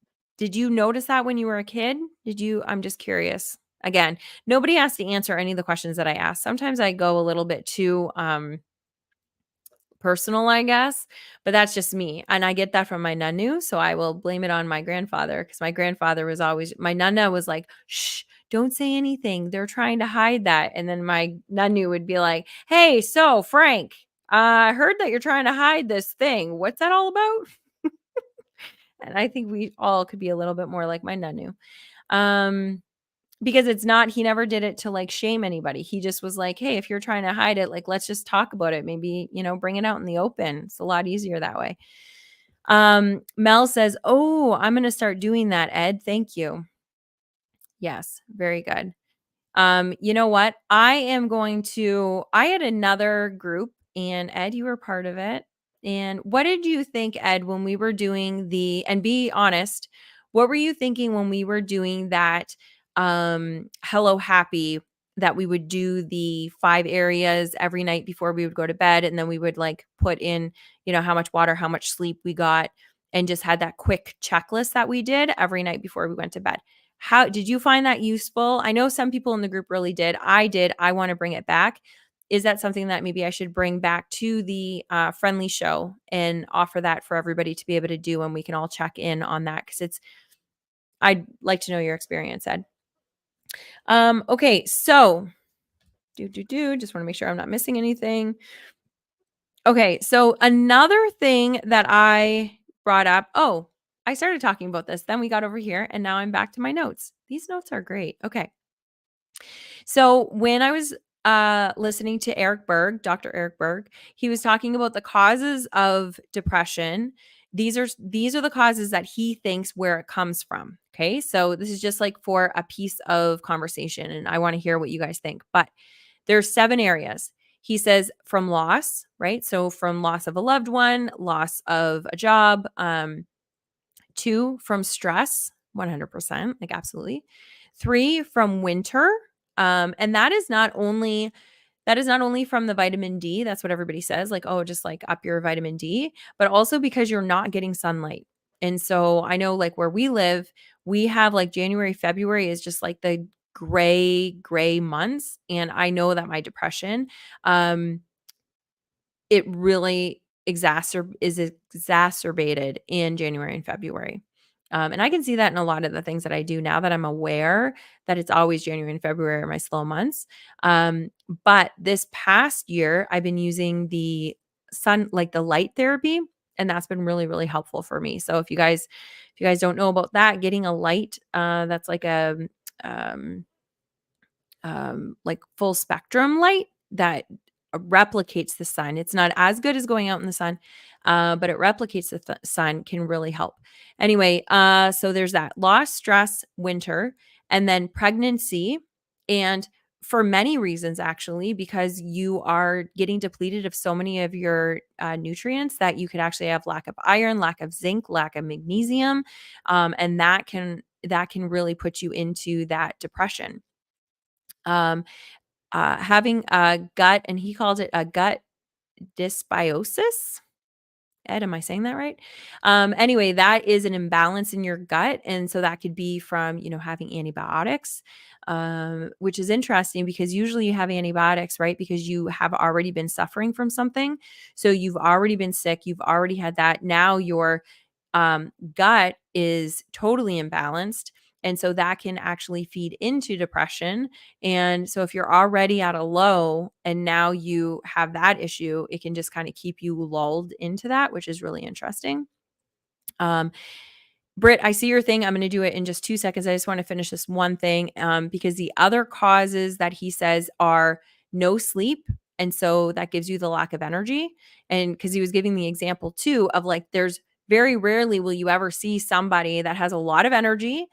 you notice that when you were a kid? I'm just curious. Again, nobody has to answer any of the questions that I ask. Sometimes I go a little bit too, personal, I guess, but that's just me. And I get that from my nanu. So I will blame it on my grandfather, because my grandfather was always, my nana was like, shh, don't say anything. They're trying to hide that. And then my nanu would be like, hey, so Frank, I heard that you're trying to hide this thing. What's that all about? And I think we all could be a little bit more like my nanu. Because he never did it to like shame anybody. He just was like, hey, if you're trying to hide it, like, let's just talk about it. Maybe, bring it out in the open. It's a lot easier that way. Mel says, oh, I'm going to start doing that, Ed. Thank you. Yes, very good. You know what? I had another group, and Ed, you were part of it. And what did you think, Ed, when we were doing and be honest, what were you thinking when we were doing that Hello Happy, that we would do the 5 areas every night before we would go to bed, and then we would like put in, how much water, how much sleep we got, and just had that quick checklist that we did every night before we went to bed. How did you find that useful? I know some people in the group really did. I did. I want to bring it back. Is that something that maybe I should bring back to the friendly show and offer that for everybody to be able to do, and we can all check in on that? Because I'd like to know your experience, Ed. Okay, so just want to make sure I'm not missing anything. Okay, so another thing that I brought up, I started talking about this, then we got over here, and now I'm back to my notes. These notes are great. Okay. So when I was listening to Eric Berg, Dr. Eric Berg, he was talking about the causes of depression. These are the causes that he thinks where it comes from. Okay. So this is just like for a piece of conversation, and I want to hear what you guys think. But there's 7 areas. He says from loss, right? So from loss of a loved one, loss of a job, 2 from stress, 100%, like absolutely. 3 from winter, and that is not only from the vitamin D. That's what everybody says, like, oh, just like up your vitamin D, but also because you're not getting sunlight. And so I know like where we live, we have like January, February is just like the gray months. And I know that my depression, it really is exacerbated in January and February. And I can see that in a lot of the things that I do now that I'm aware that it's always January and February are my slow months. But this past year, I've been using the like the light therapy, and that's been really, really helpful for me. So if you guys don't know about that, getting a light that's like a um, like full spectrum light that replicates the sun. It's not as good as going out in the sun, but it replicates the sun can really help. Anyway, so there's that loss, stress, winter, and then pregnancy. And for many reasons, actually, because you are getting depleted of so many of your nutrients that you could actually have lack of iron, lack of zinc, lack of magnesium, and that can really put you into that depression. Um, having a gut, and he called it a gut dysbiosis. Ed, am I saying that right? Anyway, that is an imbalance in your gut. And so that could be from, having antibiotics, which is interesting because usually you have antibiotics, right? Because you have already been suffering from something. So you've already been sick. You've already had that. Now your gut is totally imbalanced. And so that can actually feed into depression. And so if you're already at a low and now you have that issue, it can just kind of keep you lulled into that, which is really interesting. Um, Britt, I see your thing. I'm going to do it in just 2 seconds. I just want to finish this one thing because the other causes that he says are no sleep. And so that gives you the lack of energy. And because he was giving the example too of like, there's very rarely will you ever see somebody that has a lot of energy,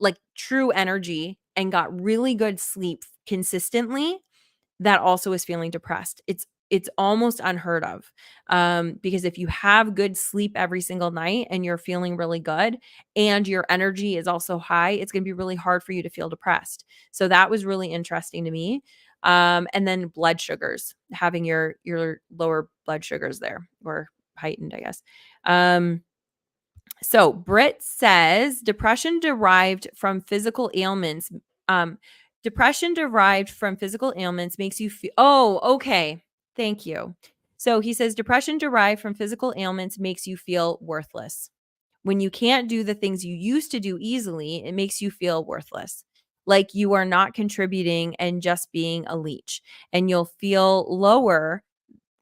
like true energy, and got really good sleep consistently that also is feeling depressed. It's almost unheard of. Because if you have good sleep every single night and you're feeling really good and your energy is also high, it's going to be really hard for you to feel depressed. So that was really interesting to me. And then blood sugars, having your lower blood sugars there, or heightened, I guess. So Britt says depression derived from physical ailments. Um, Depression derived from physical ailments makes you feel. Oh, okay. Thank you. So he says depression derived from physical ailments makes you feel worthless. When you can't do the things you used to do easily, it makes you feel worthless. Like you are not contributing and just being a leech. And you'll feel lower,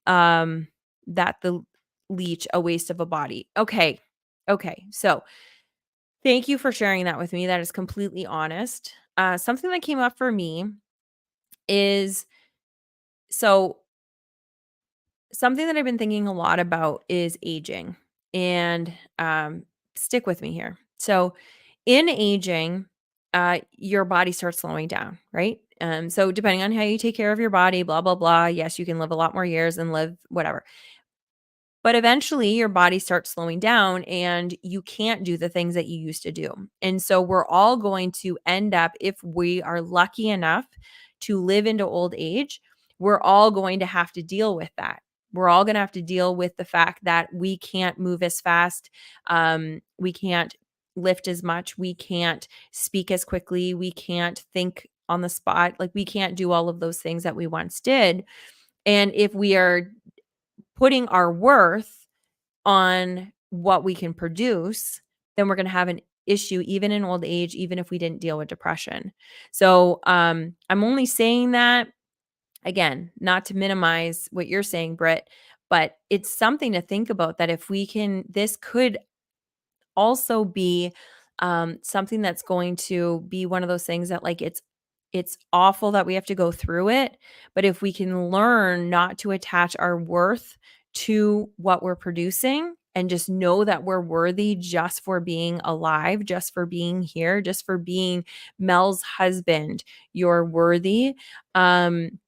that the leech, a waste of a body. Okay. Okay. So thank you for sharing that with me. That is completely honest. Something that came up for me is, so something that I've been thinking a lot about is aging. And stick with me here. So in aging, your body starts slowing down, right? So depending on how you take care of your body, blah, blah, blah. Yes, you can live a lot more years and live whatever. But eventually your body starts slowing down and you can't do the things that you used to do. And so we're all going to end up, if we are lucky enough to live into old age, we're all going to have to deal with that. We're all going to have to deal with the fact that we can't move as fast. We can't lift as much. We can't speak as quickly. We can't think on the spot. Like we can't do all of those things that we once did. And if we are putting our worth on what we can produce, then we're going to have an issue even in old age, even if we didn't deal with depression. So I'm only saying that, again, not to minimize what you're saying, Britt, but it's something to think about, that if we can, this could also be something that's going to be one of those things that, like, it's awful that we have to go through it, but if we can learn not to attach our worth to what we're producing and just know that we're worthy just for being alive, just for being here, just for being Mel's husband, you're worthy. Then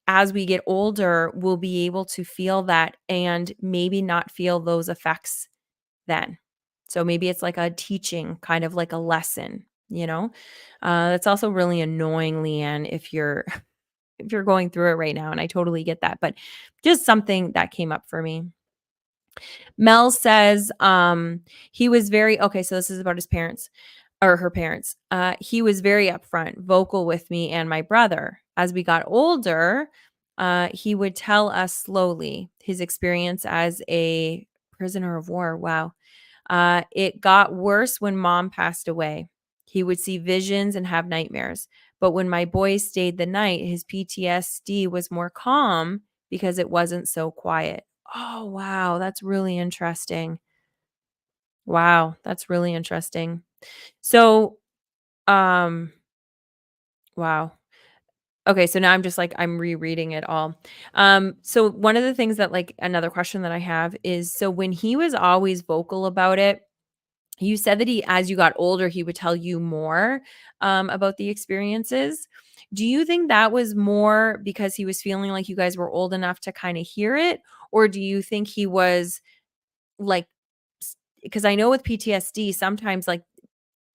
as we get older, we'll be able to feel that and maybe not feel those effects then. So maybe it's like a teaching, kind of like a lesson, you know? It's also really annoying, Leanne, if you're if you're going through it right now, and I totally get that, but just something that came up for me. Mel says, he was very okay, so this is about his parents or her parents. He was very upfront, vocal with me and my brother. As we got older, he would tell us slowly his experience as a prisoner of war. Wow. It got worse when mom passed away. He would see visions and have nightmares. But when my boy stayed the night, his PTSD was more calm because it wasn't so quiet. Oh, wow. That's really interesting. Wow. That's really interesting. So, um, wow. Okay, so now I'm just like I'm rereading it all. So one of the things that like another question that I have is so when he was always vocal about it, you said that he as you got older, he would tell you more about the experiences. Do you think that was more because he was feeling like you guys were old enough to kind of hear it? Or do you think he was like, because I know with PTSD, sometimes like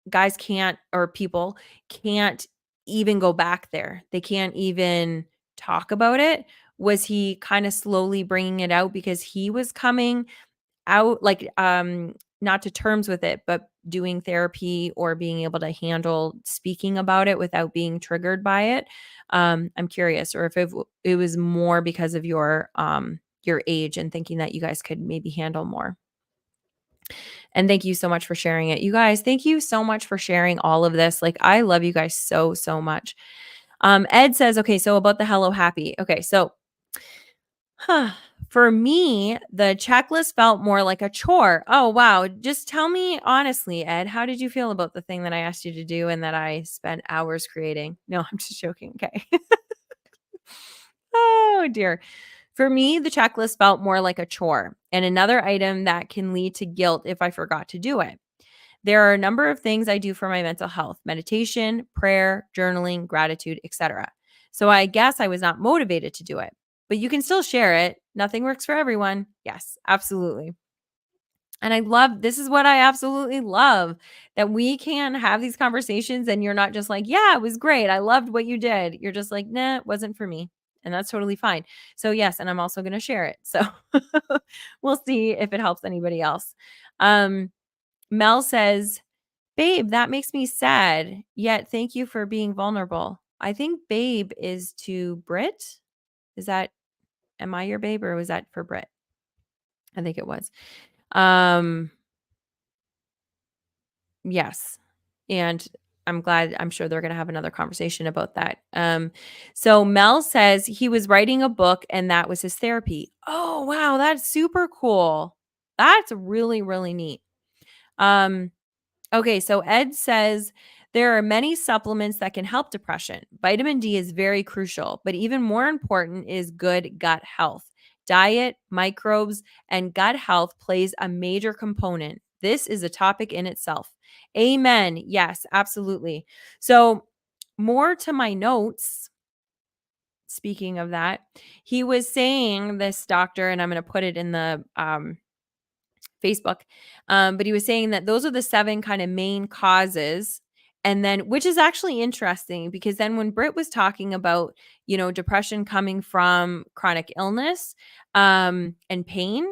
guys can't or people can't even go back there. They can't even talk about it. Was he kind of slowly bringing it out because he was coming out like not to terms with it, but doing therapy or being able to handle speaking about it without being triggered by it? I'm curious, or if it was more because of your age and thinking that you guys could maybe handle more. And thank you so much for sharing it. You guys, thank you so much for sharing all of this. Like, I love you guys so, so much. Ed says, okay, so about the Hello Happy. Okay, so huh, for me, the checklist felt more like a chore. Oh, wow. Just tell me honestly, Ed, how did you feel about the thing that I asked you to do and that I spent hours creating? No, I'm just joking. Okay. Oh, dear. For me, the checklist felt more like a chore and another item that can lead to guilt if I forgot to do it. There are a number of things I do for my mental health: meditation, prayer, journaling, gratitude, etc. So I guess I was not motivated to do it. But you can still share it. Nothing works for everyone. Yes, absolutely. And I love this is what I absolutely love that we can have these conversations and you're not just like, yeah, it was great. I loved what you did. You're just like, nah, it wasn't for me. And that's totally fine. So, yes, and I'm also going to share it. So, we'll see if it helps anybody else. Um, Mel says, babe, that makes me sad. Yet thank you for being vulnerable. I think babe is to Brit. Is that am I your babe or was that for Brit? I think it was. Um yes. And I'm sure they're going to have another conversation about that. So Mel says he was writing a book and that was his therapy. Oh, wow, that's super cool. That's really really neat. Um Okay, so Ed says there are many supplements that can help depression. Vitamin D is very crucial, but even more important is good gut health. Diet, microbes, and gut health plays a major component. This is a topic in itself. Amen. Yes, absolutely. So, more to my notes, speaking of that, he was saying this doctor, and I'm going to put it in the Facebook. But he was saying that those are the 7 kind of main causes. And then, which is actually interesting because then when Britt was talking about, depression coming from chronic illness and pain,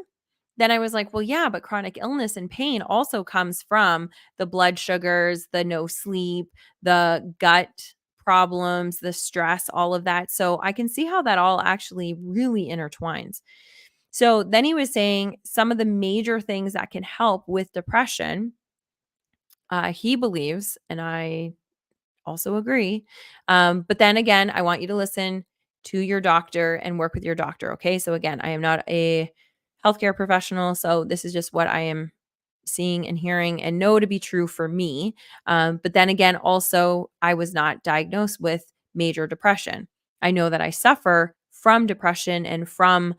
then I was like, well, yeah, but chronic illness and pain also comes from the blood sugars, the no sleep, the gut problems, the stress, all of that. So I can see how that all actually really intertwines. So then he was saying some of the major things that can help with depression, he believes, and I also agree. But then again, I want you to listen to your doctor and work with your doctor. Okay. So again, I am not a healthcare professional. So this is just what I am seeing and hearing and know to be true for me. But then again, also, I was not diagnosed with major depression. I know that I suffer from depression and from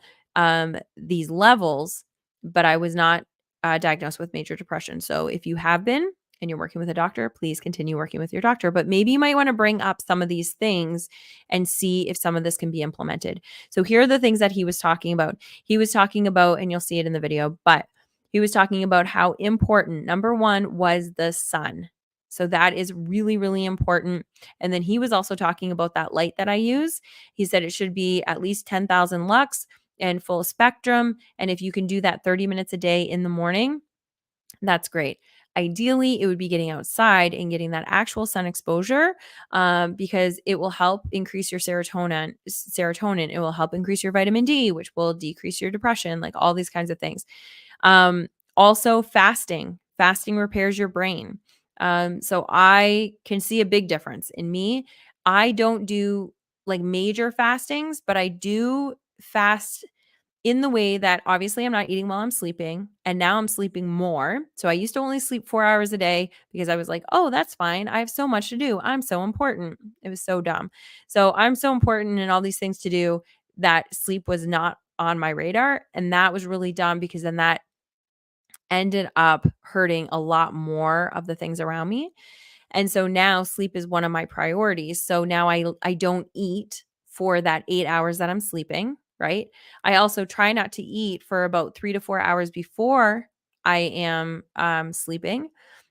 these levels, but I was not diagnosed with major depression. So if you have been, and you're working with a doctor, please continue working with your doctor. But maybe you might want to bring up some of these things and see if some of this can be implemented. So here are the things that he was talking about. He was talking about, and you'll see it in the video, but he was talking about how important number 1 was the sun. So that is really, really important. And then he was also talking about that light that I use. He said it should be at least 10,000 lux and full spectrum. And if you can do that 30 minutes a day in the morning, that's great. Ideally, it would be getting outside and getting that actual sun exposure because it will help increase your serotonin. Serotonin. It will help increase your vitamin D, which will decrease your depression, like all these kinds of things. Also fasting. Fasting repairs your brain. So I can see a big difference in me. I don't do like major fastings, but I do fast in the way that obviously I'm not eating while I'm sleeping, and now I'm sleeping more. So I used to only sleep 4 hours a day because I was like, "Oh, that's fine. I have so much to do. I'm so important." It was so dumb. So I'm so important and all these things to do that sleep was not on my radar, and that was really dumb because then that ended up hurting a lot more of the things around me. And so now sleep is one of my priorities. So now I don't eat for that 8 hours that I'm sleeping, right? I also try not to eat for about 3 to 4 hours before I am sleeping.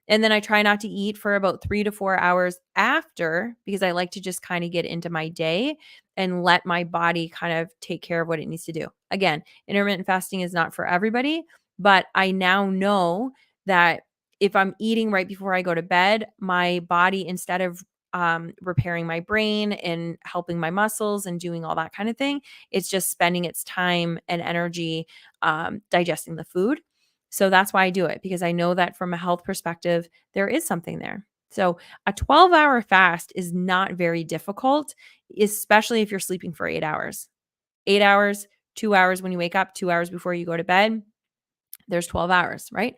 And then I try not to eat for about 3 to 4 hours after because I like to just kind of get into my day and let my body kind of take care of what it needs to do. Again, intermittent fasting is not for everybody, but I now know that if I'm eating right before I go to bed, my body, instead of repairing my brain and helping my muscles and doing all that kind of thing, it's just spending its time and energy digesting the food. So that's why I do it, because I know that from a health perspective, there is something there. So a 12-hour fast is not very difficult, especially if you're sleeping for 8 hours. 8 hours, 2 hours when you wake up, 2 hours before you go to bed, there's 12 hours, right?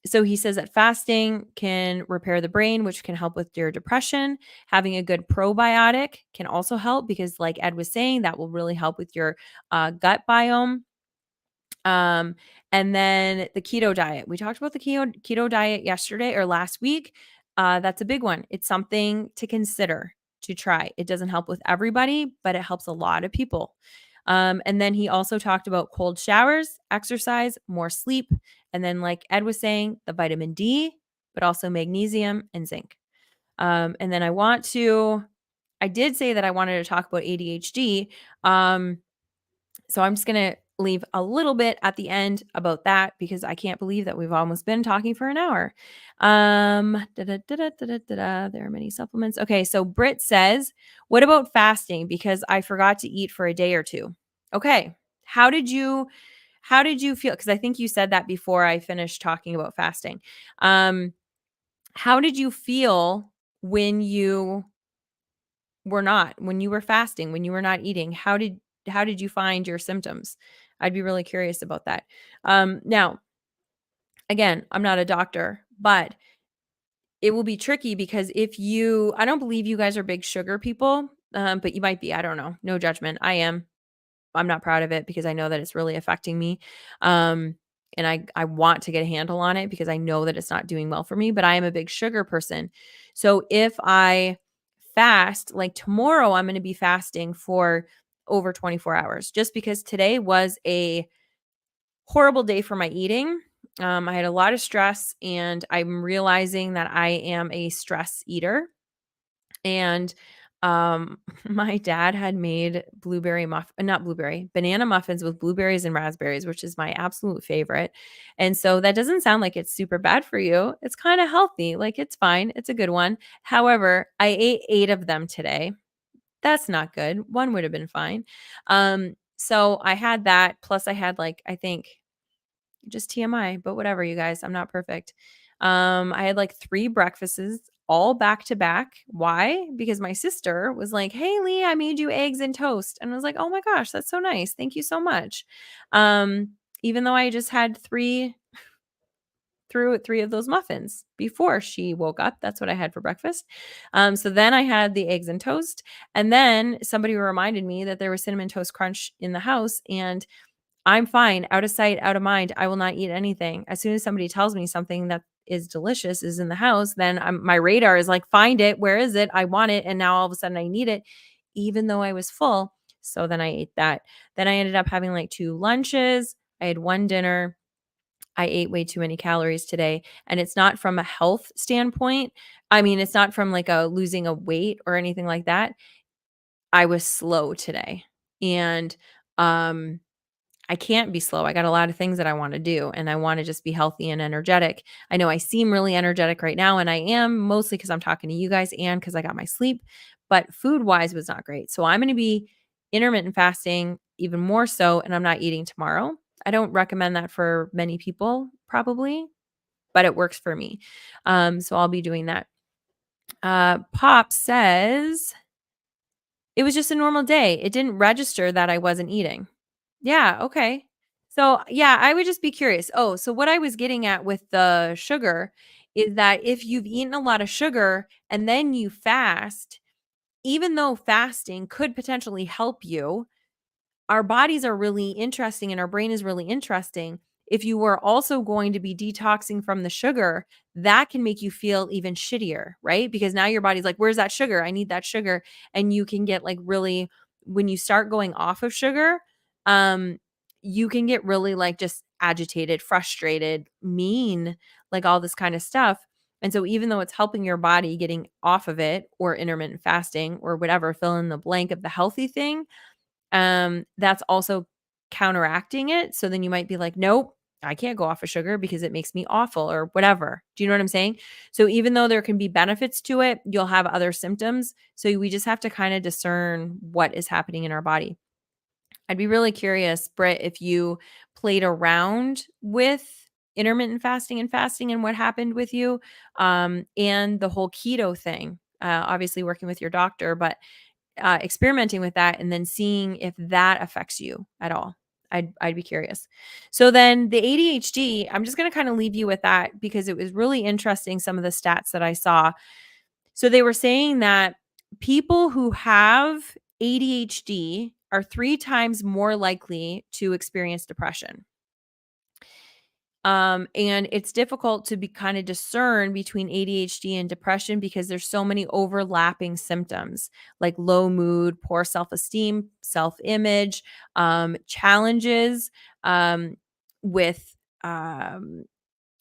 So he says that fasting can repair the brain, which can help with your depression. Having a good probiotic can also help because, like Ed was saying, that will really help with your gut biome. Um, and then the keto diet. We talked about the keto diet yesterday or last week. That's a big one. It's something to consider to try. It doesn't help with everybody, but it helps a lot of people. And then he also talked about cold showers, exercise, more sleep, and then, like Ed was saying, the vitamin D, but also magnesium and zinc. And then I did say that I wanted to talk about ADHD. So I'm just going to leave a little bit at the end about that because I can't believe that we've almost been talking for an hour. There are many supplements. Okay, so Britt says, "What about fasting? Because I forgot to eat for a day or two." Okay, how did you feel? Because I think you said that before I finished talking about fasting. Um, how did you feel when when you were fasting, when you were not eating? How did you find your symptoms? I'd be really curious about that. Now, again, I'm not a doctor, but it will be tricky because I don't believe you guys are big sugar people, but you might be. I don't know. No judgment. I am. I'm not proud of it because I know that it's really affecting me. Um, and I want to get a handle on it because I know that it's not doing well for me, but I am a big sugar person. So if I fast, like tomorrow, I'm going to be fasting for over 24 hours just because today was a horrible day for my eating. I had a lot of stress and I'm realizing that I am a stress eater. And my dad had made banana muffins with blueberries and raspberries, which is my absolute favorite. And so that doesn't sound like it's super bad for you. It's kind of healthy. Like it's fine. It's a good one. However, I ate 8 of them today. That's not good. One would have been fine. So I had that, plus I had, like, I think, just TMI, but whatever, you guys, I'm not perfect. I had like 3 breakfasts all back to back. Why? Because my sister was like, "Hey, Leigh, I made you eggs and toast." And I was like, "Oh my gosh, that's so nice. Thank you so much." Um, Even though I just had 3 through 3 of those muffins before she woke up. That's what I had for breakfast. So then I had the eggs and toast, and then somebody reminded me that there was Cinnamon Toast Crunch in the house, and I'm fine. Out of sight, out of mind. I will not eat anything. As soon as somebody tells me something that is delicious is in the house, then my radar is like, "Find it. Where is it? I want it." And now all of a sudden I need it, even though I was full. So then I ate that. Then I ended up having like 2 lunches. I had 1 dinner. I ate way too many calories today. And it's not from a health standpoint. I mean, it's not from like a losing a weight or anything like that. I was slow today. And um I can't be slow. I got a lot of things that I want to do and I want to just be healthy and energetic. I know I seem really energetic right now and I am, mostly because I'm talking to you guys and because I got my sleep, but food wise was not great. So I'm going to be intermittent fasting even more so, and I'm not eating tomorrow. I don't recommend that for many people probably, but it works for me. So I'll be doing that. Pop says, "It was just a normal day. It didn't register that I wasn't eating." Yeah, okay. So, yeah, I would just be curious. Oh, so what I was getting at with the sugar is that if you've eaten a lot of sugar and then you fast, even though fasting could potentially help you, our bodies are really interesting and our brain is really interesting. If you were also going to be detoxing from the sugar, that can make you feel even shittier, right? Because now your body's like, where's that sugar? I need that sugar. And you can get like really, when you start going off of sugar, um, you can get really like just agitated, frustrated, mean, like all this kind of stuff. And so, even though it's helping your body getting off of it or intermittent fasting or whatever, fill in the blank of the healthy thing, that's also counteracting it. So then you might be like, nope, I can't go off of sugar because it makes me awful or whatever. Do you know what I'm saying? So even though there can be benefits to it, you'll have other symptoms. So we just have to kind of discern what is happening in our body. I'd be really curious, Britt, if you played around with intermittent fasting and what happened with you, and the whole keto thing. Obviously, working with your doctor, but experimenting with that and then seeing if that affects you at all. I'd be curious. So then the ADHD, I'm just going to kind of leave you with that because it was really interesting some of the stats that I saw. So they were saying that people who have ADHD are 3 times more likely to experience depression. And it's difficult to be kind of discern between ADHD and depression because there's so many overlapping symptoms like low mood, poor self-esteem, self-image, challenges with um,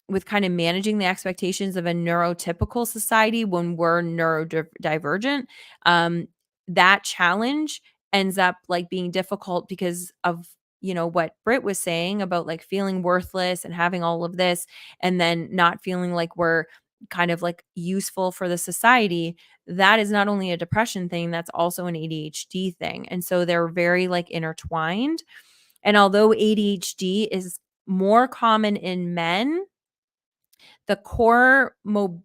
with kind of managing the expectations of a neurotypical society when we're neurodivergent. Um, that challenge ends up like being difficult because of what Britt was saying about like feeling worthless and having all of this and then not feeling like we're kind of like useful for the society. That is not only a depression thing, that's also an ADHD thing. And so they're very like intertwined. And although ADHD is more common in men, the core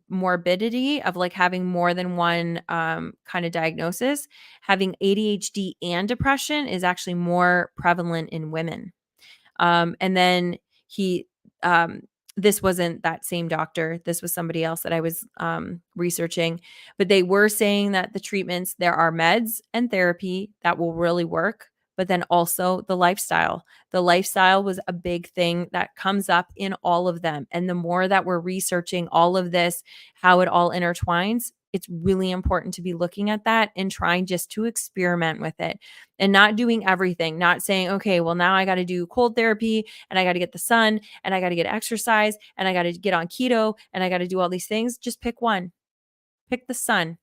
morbidity of like having more than one kind of diagnosis, having ADHD and depression is actually more prevalent in women. And then he, um, this wasn't that same doctor. This was somebody else that I was researching, but they were saying that the treatments, there are meds and therapy that will really work, but then also the lifestyle. The lifestyle was a big thing that comes up in all of them. And the more that we're researching all of this, how it all intertwines, it's really important to be looking at that and trying just to experiment with it and not doing everything, not saying, okay, well, now I got to do cold therapy and I got to get the sun and I got to get exercise and I got to get on keto and I got to do all these things. Just pick one, pick the sun,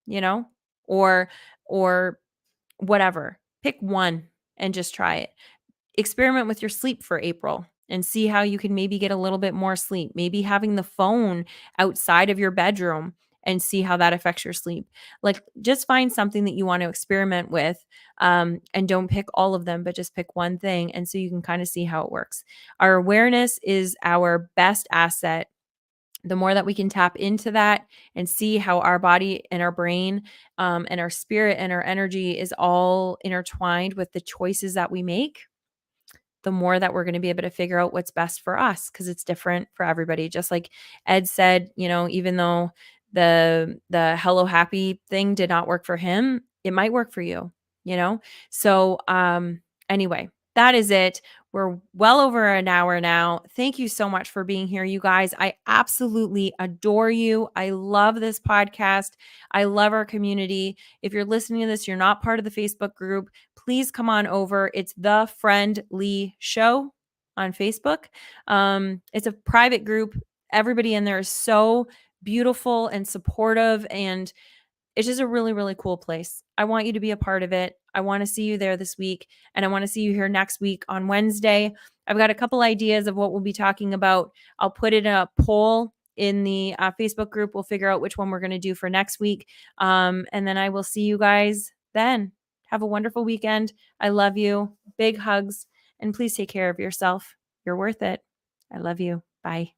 you know, or, or whatever, pick one and just try it. Experiment with your sleep for April and see how you can maybe get a little bit more sleep. Maybe having the phone outside of your bedroom and see how that affects your sleep. Like just find something that you want to experiment with, and don't pick all of them, but just pick one thing. And so you can kind of see how it works. Our awareness is our best asset. The more that we can tap into that and see how our body and our brain, and our spirit and our energy is all intertwined with the choices that we make, the more that we're going to be able to figure out what's best for us because it's different for everybody. Just like Ed said, even though the Hello Happy thing did not work for him, it might work for you, you know? So anyway, that is it. We're well over an hour now. Thank you so much for being here, you guys. I absolutely adore you. I love this podcast. I love our community. If you're listening to this, you're not part of the Facebook group, please come on over. It's the Friend Leigh Show on Facebook. It's a private group. Everybody in there is so beautiful and supportive, and it's just a really, really cool place. I want you to be a part of it. I want to see you there this week, and I want to see you here next week on Wednesday. I've got a couple ideas of what we'll be talking about. I'll put it in a poll in the Facebook group. We'll figure out which one we're going to do for next week. And then I will see you guys then. Have a wonderful weekend. I love you. Big hugs. And please take care of yourself. You're worth it. I love you. Bye.